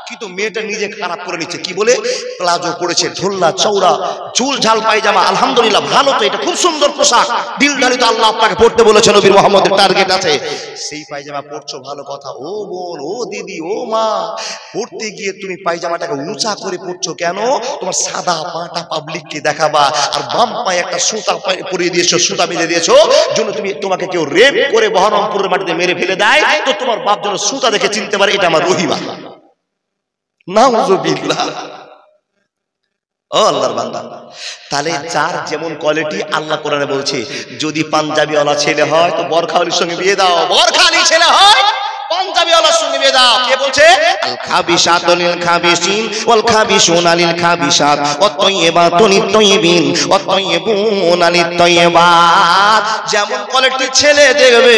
কিন্তু মেয়েটা নিজে খারাপ করে নিচ্ছে। কি বলে? প্লাজো পড়েছে, ঢোল্লা চৌড়া চুল ঝাল পায়জামা। আলহামদুলিল্লাহ, ভালো তো, এটা খুব সুন্দর পোশাক, দিলদারি তো আল্লাহ আপনাকে পড়তে বলেছেন, নবী মুহাম্মদের টার্গেট আছে। সেই পায়জামা পড়ছো, ভালো কথা। ও বোন, ও দিদি, ও মা, পড়তে গিয়ে তুমি পায়জামাটাকে উঁচা করে পড়ছো কেন? তোমার সাদা পাটা পাবলিককে দেখাবা, আর বাম পায়ে একটা সুতা পরিয়ে দিয়েছো, সুতা বেঁধে দিয়েছো, জন্য তোমাকে কেউ রেপ করে বহরমপুরের মাটিতে মেরে ফেলে দেয়, তো তোমার বাপ যেন সুতা দেখে চিনতে পারে এটা আমার রহিমা। নাউযুবিল্লাহ। ও আল্লাহর বান্দা, তাহলে যার যেমন কোয়ালিটি, আল্লাহ কোরআনে বলছে, যদি পাঞ্জাবিওয়ালা ছেলে হয় তো বরখাওয়ালির সঙ্গে বিয়ে দাও, বরখালি ছেলে হয় পাঞ্জাবিওয়ালার সঙ্গে বিয়ে দাও। কে বলছে? আল খাবিসাতু লিল খাবিসিন ওয়াল খাবিসুনা লিল খাবিসাত ওয়াত তাইয়্যিবাতু লিত তাইয়্যিবিন ওয়াত তাইয়্যিবুনা লিত তাইয়্যিবাত। যেমন কোয়ালিটির ছেলে দেখবে,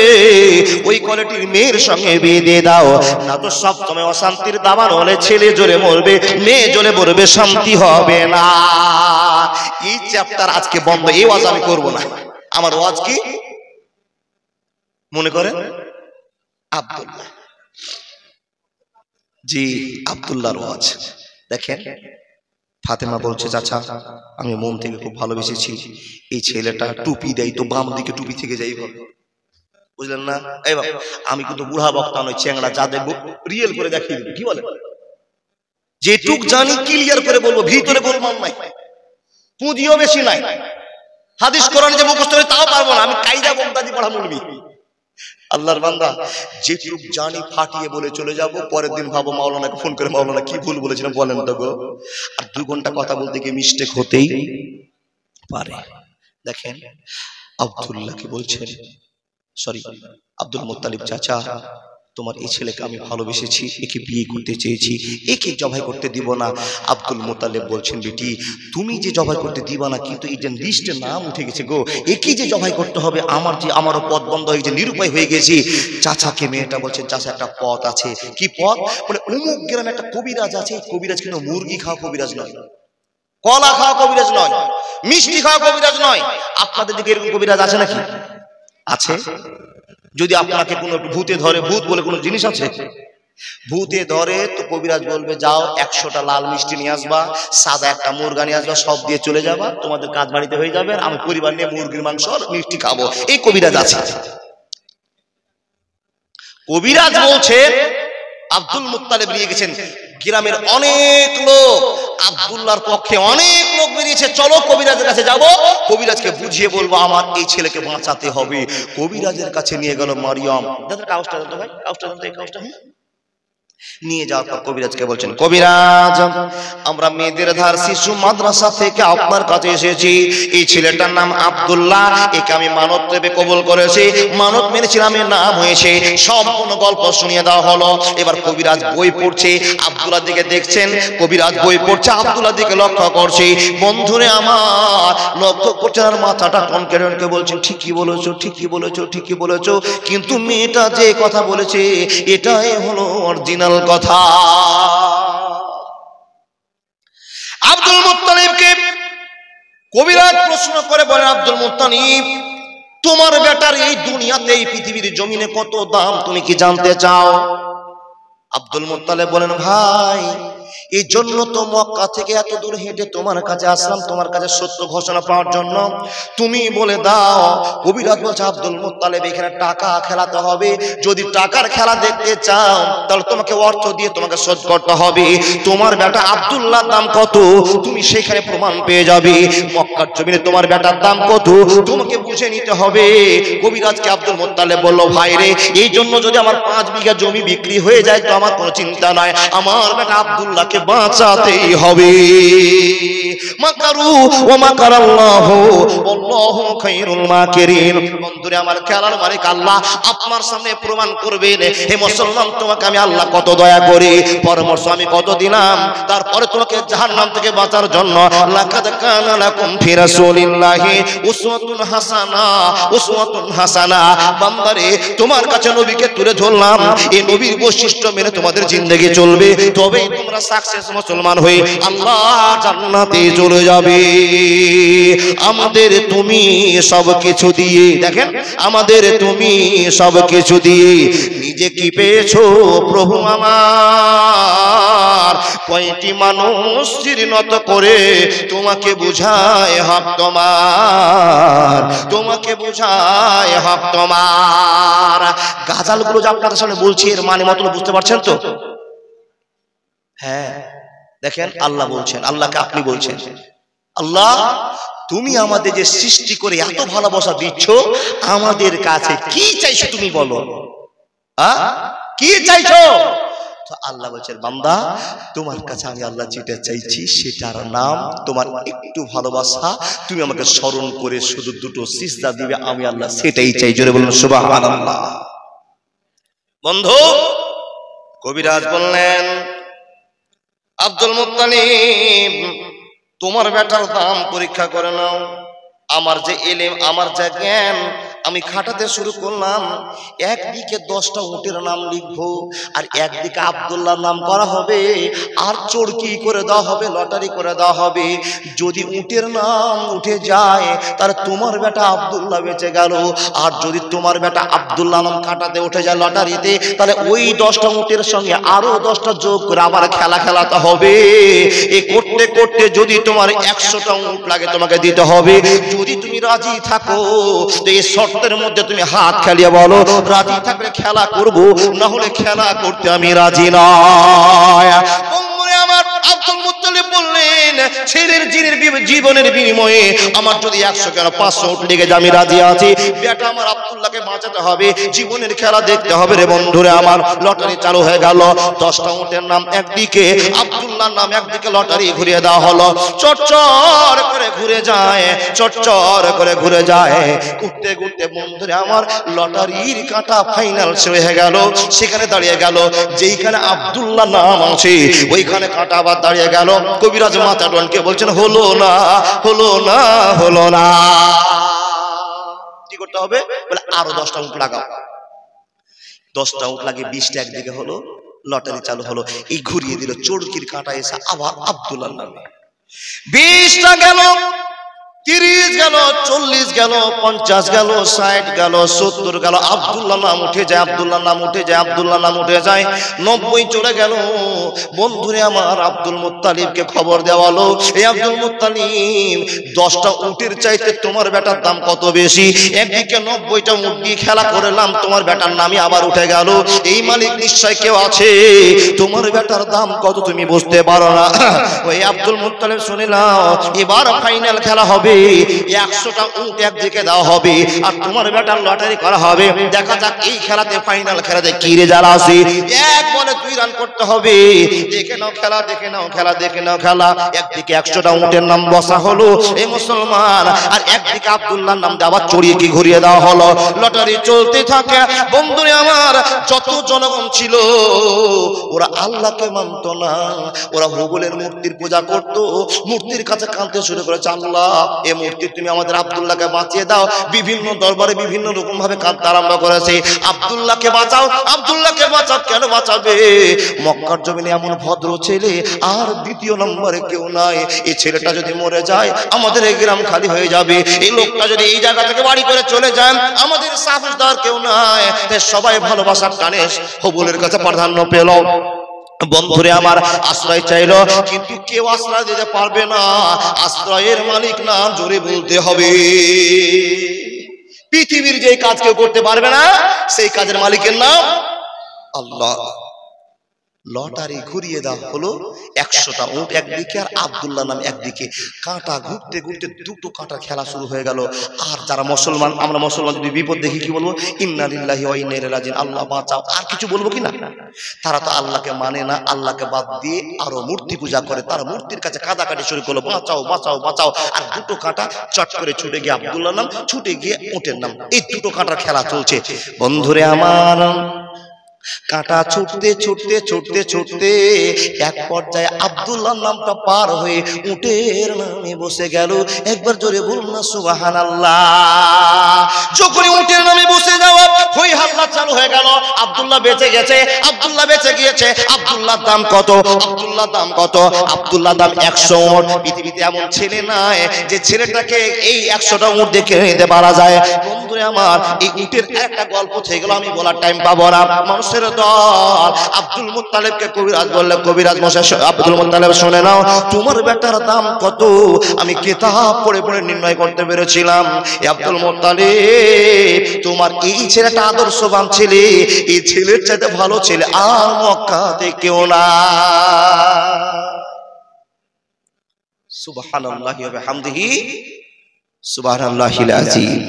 ওই কোয়ালিটির মেয়ের সঙ্গে বিয়ে দিয়ে দাও, না তো সব সময় অশান্তির দাবান হলে ছেলে জ্বলে মরবে, মেয়ে জ্বলে মরবে, শান্তি হবে না। এই চ্যাপ্টার আজকে বন্ধ, এই ওয়াজ আমি করব না। আমার ওয়াজ কি মনে করেন? আব্দুল্লাহ, জি আব্দুল্লাহর ওয়াজ। দেখেন, ফাতেমা বলছে, চাচা আমি মন থেকে খুব ভালোবেসেছি, এই ছেলেটা টুপি দেয় তো বাম দিকে টুপি থেকে যাই হবে, বুঝলেন না? এই বাবা, আমি কিন্তু বুড়া বক্তা নই, চ্যাংড়া, যা দেখবো রিয়েল করে দেখিয়ে দেবো। কি বলে? যেটুক জানি ক্লিয়ার করে বলবো, ভিতরে গোলমাল নাই, পুঁজিও বেশি নাই। হাদিস কোরআন যে মুখস্থ করে তাও পারবো না, আমি কায়দা বক্তাদি পড়া মুলবি। আল্লাহর বান্দা, যেটুক জানি ফাটিয়ে বলে চলে যাব, পরের দিন ভাবো মাওলানাকে ফোন করে, মাওলানা কি ভুল বলেছিলাম বলেন তো গো। আর 2 ঘন্টা কথা বলতে গিয়ে মিস্টেক হতেই পারে। দেখেন আব্দুল্লাহ কি বলছেন, সরি আব্দুল মুত্তালিব, চাচা তোমার এই ছেলেকে আমি ভালোবেসেছি, একে বিয়ে করতে চেয়েছি, একে জবাই করতে দিব না। আব্দুল মুত্তালিব বলছেন, বেটি তুমি যে জবাই করতে দিবা না, কিন্তু এই যে লিস্টে নাম উঠে গেছে গো, একে যে জবাই করতে হবে, আমারও পথ বন্ধ হয়ে গেছে, নিরুপায় হয়ে গেছি। চাচাকে মেয়েটা বলছেন, চাচা একটা পথ আছে। কি পথ? বলে অমুক গ্রামে একটা কবিরাজ আছে, কবিরাজ কিন্তু মুরগি খাওয়া কবিরাজ নয়, কলা খাওয়া কবিরাজ নয়, মিষ্টি খাওয়া কবিরাজ নয়। আপনাদের দিকে এরকম কবিরাজ আছে নাকি? আছে। যদি আপনাকে কোনো ভূতে ধরে, ভূত বলে কোনো জিনিস আছে? ভূতে ধরে তো কবিরাজ বলবে, যাও 100টা লাল মিষ্টি নিয়ে আসবা, সাদা একটা মুরগা নিয়ে আসবা, সব দিয়ে চলে যাবা, তোমাদের কাজ বাড়িতে হয়ে যাবে, আর আমি পরিবার নিয়ে মুরগির মাংস আর মিষ্টি খাবো। এই কবিরাজ আছে। কবিরাজ বলছে, আব্দুল মুত্তালিব নিয়ে গেছেন, গ্রামের অনেক লোক, আব্দুল্লাহর পক্ষে অনেক লোক বেরিয়েছে, চলো কবিরাজের কাছে যাব, কবিরাজকে বুঝিয়ে বলবো আমার এই ছেলেকে বাঁচাতে হবে। কবিরাজের কাছে নিয়ে গেল মারিয়াম। দাদা কাগজটা দেন তো ভাই, কাগজটা দেন তো, এই কাগজটা নিয়ে যাওয়ার পর কবিরাজকে বলছেন, কবিরাজ আমরা মেয়েদের ধার শিশু মাদ্রাসা থেকে আপনার কাছে এসেছি, এই ছেলেটার নাম আব্দুল্লাহ, একে আমি মানত দেবে কবুল করেছি, মানত মেনেছিলাম, এর নাম হয়েছে। সম্পূর্ণ গল্প শুনিয়ে দেওয়া হলো। এবার কবিরাজ বই পড়ছে, আব্দুল্লাহ দিকে দেখছেন, কবিরাজ বই পড়ছে, আব্দুল্লাহ দিকে লক্ষ্য করছে। বন্ধুরে আমার, লক্ষ্য করছেন আর মাথাটা টনকে টনকে বলছেন, ঠিকই বলেছো, ঠিকই বলেছো, ঠিকই বলেছো, কিন্তু মেয়েটা যে কথা বলেছে এটাই হলো অরিজিনাল কথা। আব্দুল মুত্তালিবকে কবিরাজ প্রশ্ন করে বলে, আব্দুল মুত্তালিব তোমার বেটার এই দুনিয়াতে, এই পৃথিবীর জমিনে কত দাম তুমি কি জানতে চাও? আব্দুল মুত্তালিব বলেন, ভাই এই জন্য তো মক্কা থেকে এত দূর হেঁটে তোমার কাছে আসলাম, তোমার কাছে সত্য ঘোষণা পাওয়ার জন্য, তুমি বলে দাও। কবিরাজ বলছে, আব্দুল মুত্তালিব এখানে টাকা খেলাতে হবে, যদি টাকার খেলা দেখতে চাও তাহলে তোমাকে অর্থ দিয়ে তোমাকে শোধ করতে হবে। তোমার বেটা আব্দুল্লাহর দাম কত তুমি সেখানে প্রমাণ পেয়ে যাবে, মক্কার জমিনে তোমার বেটার দাম কত তোমাকে বুঝে নিতে হবে। কবিরাজকে আব্দুল মুত্তালিব বলল, ভাই রে এই জন্য যদি আমার 5 বিঘা জমি বিক্রি হয়ে যায় তো আমার কোনো চিন্তা নাই, আমার বেটা আব্দুল্লাহকে বাঁচাতেই হবে। মাকারু ওয়া মাকারাল্লাহু আল্লাহু ওয়াল্লাহু খায়রুল মাকিরিন। বন্ধুরে আমার, খেলার মালিক আল্লাহ আপনার সামনে প্রমাণ করবেন, হে মুসলমান তোমাকে আমি আল্লাহ কত দয়া করি, পরামর্শ আমি কত দিলাম, তারপরে তোমাকে জাহান্নাম থেকে বাঁচার জন্য লাকাদ কানা লাকুম ফি রাসূলিল্লাহি উসওয়াতুন হাসানা, উসওয়াতুন হাসানা। বান্দারে তোমার কাছে নবীকে তুলে ধরলাম, এই নবীর বৈশিষ্ট্য মেনে তোমাদের জিন্দেগি চলবে, তবেই তোমরা সাকসেস মুসলমান হয়ে আল্লাহ জান্নাতে চলে যাবে। আমাদের তুমি সব কিছু দিয়ে, দেখেন আমাদের তুমি সব কিছু দিয়ে নিজে কি পেয়েছো প্রভু আমার, কয়টি মানুষ চিরনত করে তোমাকে বুঝায় হক তোমার, তোমাকে বুঝায় হক তোমার। গাজালগুলো যে আপনাদের সামনে বলছি এর মানে মতলব বুঝতে পারছেন তো? হ্যাঁ, দেখেন আল্লাহ বলছেন, আল্লাহকে আপনি বলছেন, আল্লাহ তুমি আমাদের যে সৃষ্টি করে এত ভালোবাসা দিচ্ছ, আমাদের কাছে কি চাইছো তুমি বলো, কি চাইছো? তো আল্লাহ বলছেন, বান্দা তোমার কাছে আমি আল্লাহ যেটা চাইছি সেটার নাম তোমার একটু ভালোবাসা, তুমি আমাকে স্মরণ করে শুধু দুটো সিজদা দিবে, আমি আল্লাহ সেটাই চাই। জোরে বলুন সুবহানাল্লাহ। বন্ধু, কবিরাজ বললেন, আব্দুল মুত্তালিব তোমার বেটার দাম পরীক্ষা করে নাও। আমার যে এলেম, আমার যে জ্ঞান আমি খাটাতে শুরু করলাম, একদিকে 10টা উটের নাম লিখবো, আর একদিকে আব্দুল্লাহর নাম করা হবে, আর চোরকি করে দেওয়া হবে, লটারি করে দেওয়া হবে। যদি উটের নাম উঠে যায় তাহলে তোমার বেটা আব্দুল্লাহ বেঁচে গেল, আর যদি তোমার বেটা আব্দুল্লাহ নাম কাটাতে উঠে যায় লটারিতে, তাহলে ওই 10টা উটের সঙ্গে আরো 10টা যোগ করে আবার খেলা খেলাতে হবে। এ করতে করতে যদি তোমার 100টা উট লাগে তোমাকে দিতে হবে। যদি তুমি রাজি থাকো তো এই শর্তের মধ্যে তুমি হাত খেলিয়ে বলো, রাজি থাকলে খেলা করব, না হলে খেলা করতে আমি রাজি নয়। আমার আব্দুল মুত্তালিব বললেন, ছেলের জীবনের বিনিময়ে আমার যদি 100 কেন 500 উট লেগে যায় আমি রাজি আছি। বেটা আমার আব্দুল্লাহকে বাঁচাতে হবে, জীবনের খেলা দেখতে হবে রে বন্ধুরে আমার। লটারি চালু হয়ে গেল, 10টা উটের নাম একদিকে, আব্দুল্লাহর নাম একদিকে, লটারি ঘুরিয়ে দেওয়া হলো। চটচর করে ঘুরে যায়, চটচর করে ঘুরে যায়, ঘুরতে ঘুরতে বন্ধুরে আমার লটারির কাঁটা ফাইনাল হয়ে গেল। সেখানে দাঁড়িয়ে গেল যেইখানে আব্দুল্লাহ নাম আছে, ওইখানে কাঁটা আবার দাঁড়িয়ে গেল। কবিরাজ মাথা ডনকে বলছেন, হলো না, হলো না, হলো না। কি করতে হবে? বলে আরো 10টা উট লাগাও। 10টা উট লাগিয়ে 20টা একদিকে হলো, লটারি চালু হলো। এই ঘুরিয়ে দিল, চোরকির কাঁটা এসে আবার আব্দুল্লাহর নামে। 20টা গেল, 30 গেল, 40 গেল, 50 গেল, 60 গেল, 70 গেল, আব্দুল্লাহ নাম উঠে যায়, আব্দুল্লাহ নাম উঠে যায়, আব্দুল্লাহ নাম উঠে যায়। 90 চলে গেল। বন্ধুরে আমার আব্দুল মুত্তালিবকে খবর দেওয়া হলো, এই আব্দুল মুত্তালিব 10টা উটের চাইতে তোমার বেটার দাম কত বেশি। একদিকে 90টা উট দিয়ে খেলা করলাম, তোমার বেটার নামই আবার উঠে গেল। এই মালিক নিশ্চয় কেউ আছে, তোমার বেটার দাম কত তুমি বুঝতে পারো না। ওই আব্দুল মুত্তালিব শুনে নাও, এবার ফাইনাল খেলা হবে, 100টা উট একদিকে দেওয়া হবে, আর তোমার বেটার লটারি করা হবে। দেখা যাক এই খেলাতে, ফাইনাল খেলাতে কি রেজাল্ট আসে। 1 বলে 2 রান করতে হবে। দেখে নাও খেলা, দেখে নাও খেলা, দেখে নাও খেলা। একদিকে 100টা উটের নাম বসা হলো এই মুসলমান, আর একদিকে আব্দুল্লাহর নাম আবার চড়িয়ে কি ঘুরিয়ে দেওয়া হলো। লটারি চলতে থাকে। বন্ধুরে আমার, যত জনগণ ছিল ওরা আল্লাহকে মানত না, ওরা হুবলের মূর্তির পূজা করত। মূর্তির কাছে কাঁদতে শুরু করেছে, আল্লাহ এ মূর্তি তুমি আমাদের আব্দুল্লাহকে বাঁচিয়ে দাও। বিভিন্ন দরবারে বিভিন্ন রকম ভাবে কাঁদতে আরম্ভ করেছে, আব্দুল্লাহকে বাঁচাও, আব্দুল্লাহকে বাঁচাও। কেন বাঁচাবে? মক্কার জমিনে এমন ভদ্র ছেলে আর দ্বিতীয় নম্বরে কেউ নাই। এই ছেলেটা যদি মরে যায় আমাদের এই গ্রাম খালি হয়ে যাবে। এই লোকটা যদি এই জায়গা থেকে বাড়ি করে চলে যায় আমাদের সাহসদার কেউ নাই। সবাই ভালোবাসার টানে হুবলের কাছে প্রাধান্য পেল। বন্ধুরে আমার, আশ্রয় চাইলো, কিন্তু কেউ আশ্রয় দিতে পারবে না। আশ্রয়ের মালিক নাম জোরে বলতে হবে। পৃথিবীর যে কাজ কেউ করতে পারবে না, সেই কাজের মালিকের নাম আল্লাহ। লটারি ঘুরিয়ে দেওয়া হলো, 100টা উট একদিকে আর আব্দুল্লাহ নাম একদিকে। কাঁটা ঘুরতে ঘুরতে দুটো কাঁটার খেলা শুরু হয়ে গেল। আর যারা মুসলমান, আমরা মুসলমান যদি বিপদ দেখি কি বলবো? ইন্না লিল্লাহি ওয়া ইন্না ইলাইহি রাজিউন, আল্লাহ বাঁচাও। আর কিছু বলবো কি না? তারা তো আল্লাহকে মানে না, আল্লাহকে বাদ দিয়ে আরো মূর্তি পূজা করে। তারা মূর্তির কাছে কাঁদাকাটি শুরু করলো, বাঁচাও বাঁচাও বাঁচাও। আর দুটো কাঁটা চট করে ছুটে গিয়ে আব্দুল্লাহ নাম, ছুটে গিয়ে উটের নাম, এই দুটো কাঁটার খেলা চলছে। বন্ধুরে আমার, কাঁটা ছুটতে ছুটতে ছুটতে ছুটতে এক পর্যায়ে আব্দুল্লাহ নামটা পার হয়ে উটের নামে বসে গেল। একবার জোরে বলুন না সুবহানাল্লাহ। যখনই উটের নামে বসে যাওয়া হই হাল্লা চালু হয়ে গেল। আব্দুল্লাহ বেঁচে গেছে, আব্দুল্লাহ বেঁচে গিয়েছে। আব্দুল্লাহর দাম কত? আব্দুল্লাহর দাম কত? আব্দুল্লাহর দাম 100 উট। পৃথিবীতে এমন ছেলে নাই যে ছেলেটাকে এই 100টা উট দেখে নিতে পারা যায়। বন্ধুরে আমার, এই উটের একটা গল্প থেকে গেল, আমি বলার টাইম পাবো না। মানুষের দল আব্দুল মুত্তালিবকে কবিরাজ বললে, কবিরাজ মশাই আব্দুল মুত্তালিব শুনে নাও, তোমার বেটার দাম কত? আমি কিতাব পড়ে পড়ে নির্ণয় করতে পেরেছিলাম, আব্দুল মুত্তালিব তোমার এই ছেলেটা আদর্শবান ছেলে, এই ছেলের চাইতে ভালো ছেলে আর মক্কাতে কেউ না। সুবহানাল্লাহি ওয়া বিহামদিহি সুবহানাল্লাহিল আযীম।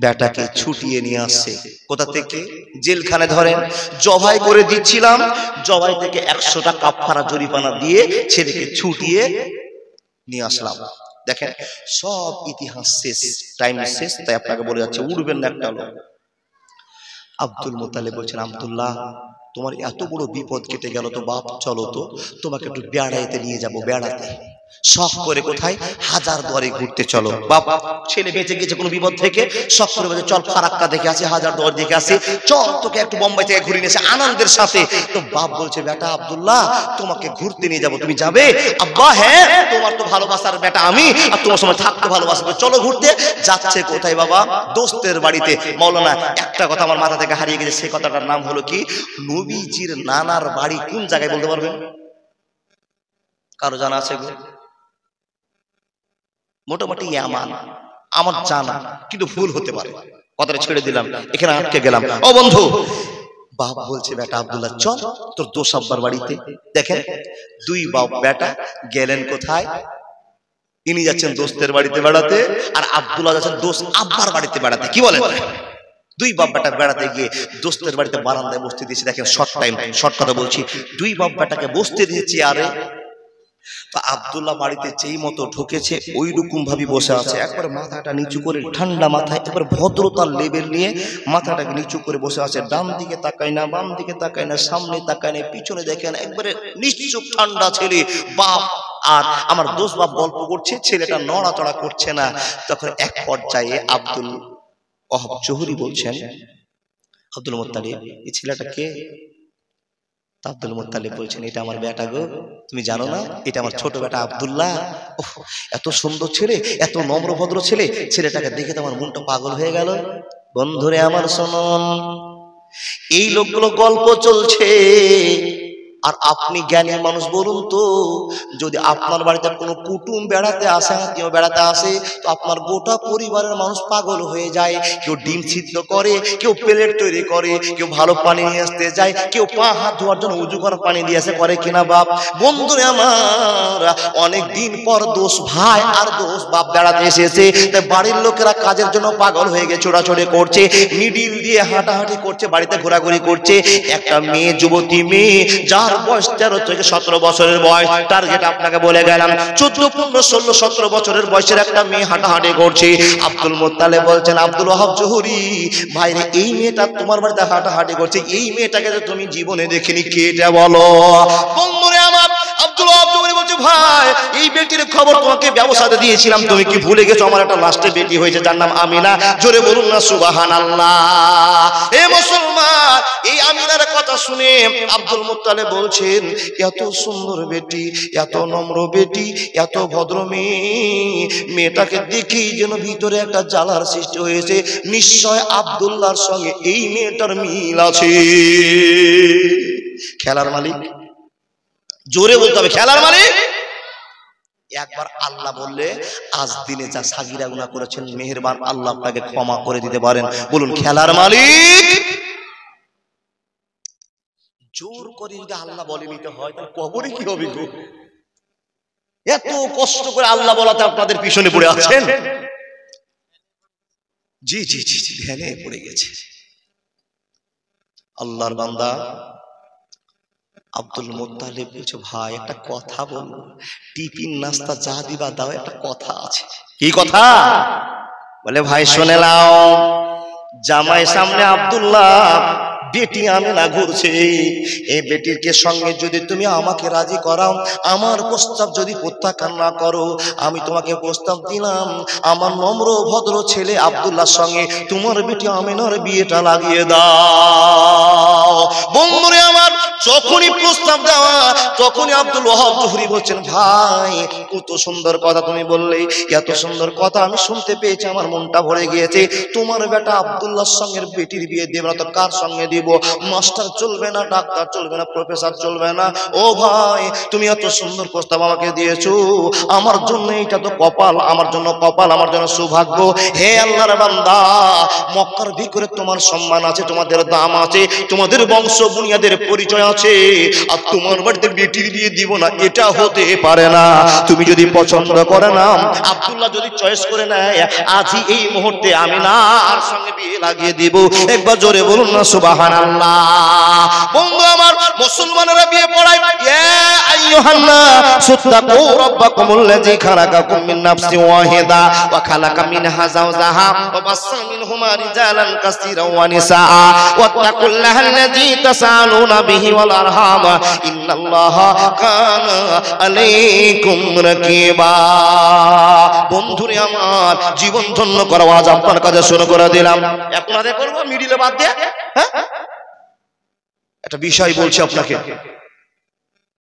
বেটাকে ছুটিয়ে নিয়ে আসছে কোথা থেকে? জেলখানে ধরেন জবাই করে দিচ্ছিলাম, জবাই থেকে 100টা কাফারা জরিমানা দিয়ে ছেলেকে ছুটিয়ে নিয়ে আসলাম। দেখেন সব ইতিহাস শেষ, টাইম শেষ, তাই আপনাকে বলে যাচ্ছে উড়বেন না একটা লোক। আব্দুল মুত্তালিব বলছেন, আব্দুল্লাহ তোমার এত বড় বিপদ কেটে গেল তো বাপ, চলো তো তোমাকে একটু বেড়াইতে নিয়ে যাব। বেড়াতে শখ করে কোথায়? হাজার দুয়ারে ঘুরতে চলো। বাপ ছেলে বেঁচে গেছে কোনো বিপদ থেকে, শখ করে বলছে চল ফারাক্কা দেখে আসি, হাজার দুয়ার দেখে আসি, চল তোকে একটু বোম্বাই থেকে ঘুরিয়ে নিয়েছে আনন্দের সাথে। তো বাপ বলছে, বেটা আব্দুল্লাহ তোমাকে ঘুরতে নিয়ে যাবো, তুমি যাবে? আব্বা হ্যাঁ, তোমার তো ভালোবাসার বেটা আমি, আর তোমার সময় থাকতে ভালোবাসবো, চলো ঘুরতে। যাচ্ছে কোথায় বাবা? দোস্তের বাড়িতে। মৌলানা একটা কথা আমার মাথা থেকে হারিয়ে গেছে, সেই কথাটার নাম হলো কি? নবীজির নানার বাড়ি কোন জায়গায় বলতে পারবেন? কারো জানা আছে গো? মোটামুটি ইয়ামান, আমার জানা, কিন্তু ভুল হতে পারে, কথাটা ছেড়ে দিলাম, এখানে আটকে গেলাম। ও বন্ধু, বাপ বলছে বেটা আব্দুল্লাহ চল তোর দোষ আব্বার বাড়িতে। দেখেন দুই বাপ বেটা গেলেন কোথায়? ইনি যাচ্ছেন দোস্তের বাড়িতে বেড়াতে, আর আব্দুল্লাহ যাচ্ছেন দোষ আব্বার বাড়িতে বেড়াতে। কি বলেন? দুই বাপ বেটা বেড়াতে গিয়ে দোস্তের বাড়িতে বারান্দায় বসতে দিয়েছি। দেখেন শর্ট টাইম, শর্ট কথা বলছি, দুই বাপ বেটাকে বসতে দিয়েছি। আরে তা আব্দুল্লাহ বাড়িতে যেই মতো ঢুকেছে ওই রকম ভাবে বসে আছে, একবার মাথাটা নিচু করে, ঠান্ডা মাথায়, একবার ভদ্রতার লেভেল নিয়ে মাথাটাকে নিচু করে বসে আছে। ডান দিকে তাকায় না, বাম দিকে তাকায় না, সামনে তাকায় না, পিছনে দেখে না, একবারে নিশ্চুপ ঠান্ডা ছেলে। বাপ আর আমার দোষ বাপ গল্প করছে, ছেলেটা নড়াচড়া করছে না। তখন এক পর্যায়ে আব্দুল ওয়াহাব জহুরি বলছেন, আব্দুল মুত্তালিব এই ছেলেটা কে? আব্দুল মুত্তালিব বলছেন, এটা আমার বেটা গো, তুমি জানো না এটা আমার ছোট বেটা আব্দুল্লাহ। এত সুন্দর ছেলে, এত নম্র ভদ্র ছেলে, ছেলেটাকে দেখে তো আমার মনটা পাগল হয়ে গেল। বন্ধুরে আমার শুনুন, এই লোকগুলো গল্প চলছে, আর আপনি জ্ঞানী মানুষ, বলুন তো যদি আপনার বাড়িতে কোনো কুটুম বেড়াতে আসে, আত্মীয় বেড়াতে আসে, তো আপনার গোটা পরিবারের মানুষ পাগল হয়ে যায়। কেউ ডিম সিদ্ধ করে, কেউ প্লেট তৈরি করে, কেউ ভালো পানি নিয়ে আসতে যায়, কেউ পা হাত ধোয়ার জন্য উজু করা পানি দিয়ে আসে, করে কিনা বাপ? বন্ধুরে আমার, অনেক দিন পর দোষ ভাই আর দোষ বাপ বেড়াতে এসেছে, তাই বাড়ির লোকেরা কাজের জন্য পাগল হয়ে গিয়ে ছোড়াছড়ি করছে, নিডিল দিয়ে হাঁটাহাঁটি করছে, বাড়িতে ঘোরাঘুরি করছে। একটা মেয়ে, যুবতী মেয়ে, যার বয়স 13 থেকে 17 বছরের বয়স, টার্গেট আপনাকে বলে গেলাম 14, 15, 16, 17 বছরের বয়সের একটা মেয়ে হাঁটাহাঁটি করছে। আব্দুল মুত্তালিব বলছেন, আব্দুল ওয়াহাব জহুরি ভাই রে, এই মেয়েটা তোমার বাড়িতে হাঁটাহাঁটি করছে, এই মেয়েটাকে তো তুমি জীবনে দেখিনি, কে এটা বলো? বন্ধুরে আমার, আব্দুল ওয়াহাব জহুরি বলছে, ভাই এই বেটির খবর তোমাকে ব্যবসাতে দিয়েছিলাম, তুমি কি ভুলে গেছো? আমার একটা লাস্টে বেটি হয়েছে, যার নাম আমিনা। জোরে বলুন না সুবহানাল্লাহ। এ মুসলমান, এই আমিনার কথা শুনে আব্দুল মুত্তালিব বলছেন, এত সুন্দর বেটি, এত নম্র বেটি, এত ভদ্র মেয়ে, মেয়েটাকে দেখেই যেন ভিতরে একটা জ্বালার সৃষ্টি হয়েছে। নিশ্চয় আব্দুল্লাহর সঙ্গে এই মেয়েটার মিল আছে। খেলার মালিক, জোরে বলতে হবে, খেলার মালিক। একবার আল্লাহ বললে আজ দিনে যা সাগিরা গুনাহ করেছেন, মেহেরবান আল্লাহ আপনাকে ক্ষমা করে দিতে পারেন। বলুন খেলার মালিক। জোর করে যদি আল্লাহ বলে নিতে হয় তাহলে কবরে কি হবে গো? এত কষ্ট করে আল্লাহ বলাতে আপনাদের পিছনে পড়ে আছেন। জি জি জি জি, ধ্যানে পড়ে গেছে। আল্লাহর বান্দা আব্দুল মুত্তালিব বলছে, ভাই একটা কথা বলবো, টিফিন নাস্তা যা দিবা দাও, একটা কথা আছে। কি কথা? বলে ভাই শুনে নাও, জামাই সামনে আব্দুল্লাহ বেটি আমেনা ঘুরছে, এই বেটিরকে সঙ্গে যদি তুমি আমাকে রাজি করাও, আমার প্রস্তাব যদি প্রত্যাখ্যান না করো, আমি তোমাকে প্রস্তাব দিলাম আমার নম্র ভদ্র ছেলে আব্দুল্লাহর সঙ্গে তোমার বেটি আমেনার বিয়েটা লাগিয়ে দাও। বন্ধুরে আমার, যখনই প্রস্তাব দেওয়া তখনই আব্দুল ওয়াহাব জোহরি বলছেন, ভাই কত সুন্দর কথা তুমি বললে, এত সুন্দর কথা আমি শুনতে পেয়েছি, আমার মনটা ভরে গিয়েছে। তোমার বেটা আব্দুল্লাহর সঙ্গে বেটির বিয়ে দেব না তো কার সঙ্গে দিব? মাস্টার চলবে না, ডাক্তার চলবে না, প্রফেসর চলবে না। ও ভাই, তুমি এত সুন্দর প্রস্তাব আমাকে দিয়েছো, আমার জন্য এটা তো কপাল, আমার জন্য কপাল, আমার জন্য সৌভাগ্য। হে আল্লাহর বান্দা, মক্কার ভিতরে তোমার সম্মান আছে, তোমাদের দাম আছে, তোমাদের বংশ বুনিয়াদের পরিচয় আছে, আর তোমার বাড়িতে বেটির বিয়ে দিব না, এটা হতে পারে না। তুমি যদি পছন্দ করে না, আব্দুল্লাহ যদি চয়েস করে নেয়, আজই এই মুহূর্তে আমি না আর সঙ্গে বিয়ে লাগিয়ে দিব। একবার জোরে বলুন না সুবহানাল্লাহ। বন্ধু আমার, মুসলমানেরা বিয়ে পড়ায়, ইয়া আইয়ুহান নাস তাকু রাব্বাকুমুল্লাযী খালাকাকুম মিন নাফসিন ওয়াহিদা ওয়া খালাকা মিনহা যাওজাহা ওয়া বাসসা মিনহুমা রিজালান কাসীরান ওয়া নিসাআ ওয়াত্তাকুল্লাহাল্লাযী তাসালুনা বিহি ওয়াল আরহাম ইন্নাল্লাহা কানা আলাইকুম রাকিবা। বন্ধুরে আমার, জীবন ধন্য করা আজ আপনার কাছে শুরু করে দিলাম। আপনাদের করবো মিডিলে বাদ দিয়ে, হ্যাঁ একটা বিষয় বলছি আপনাকে।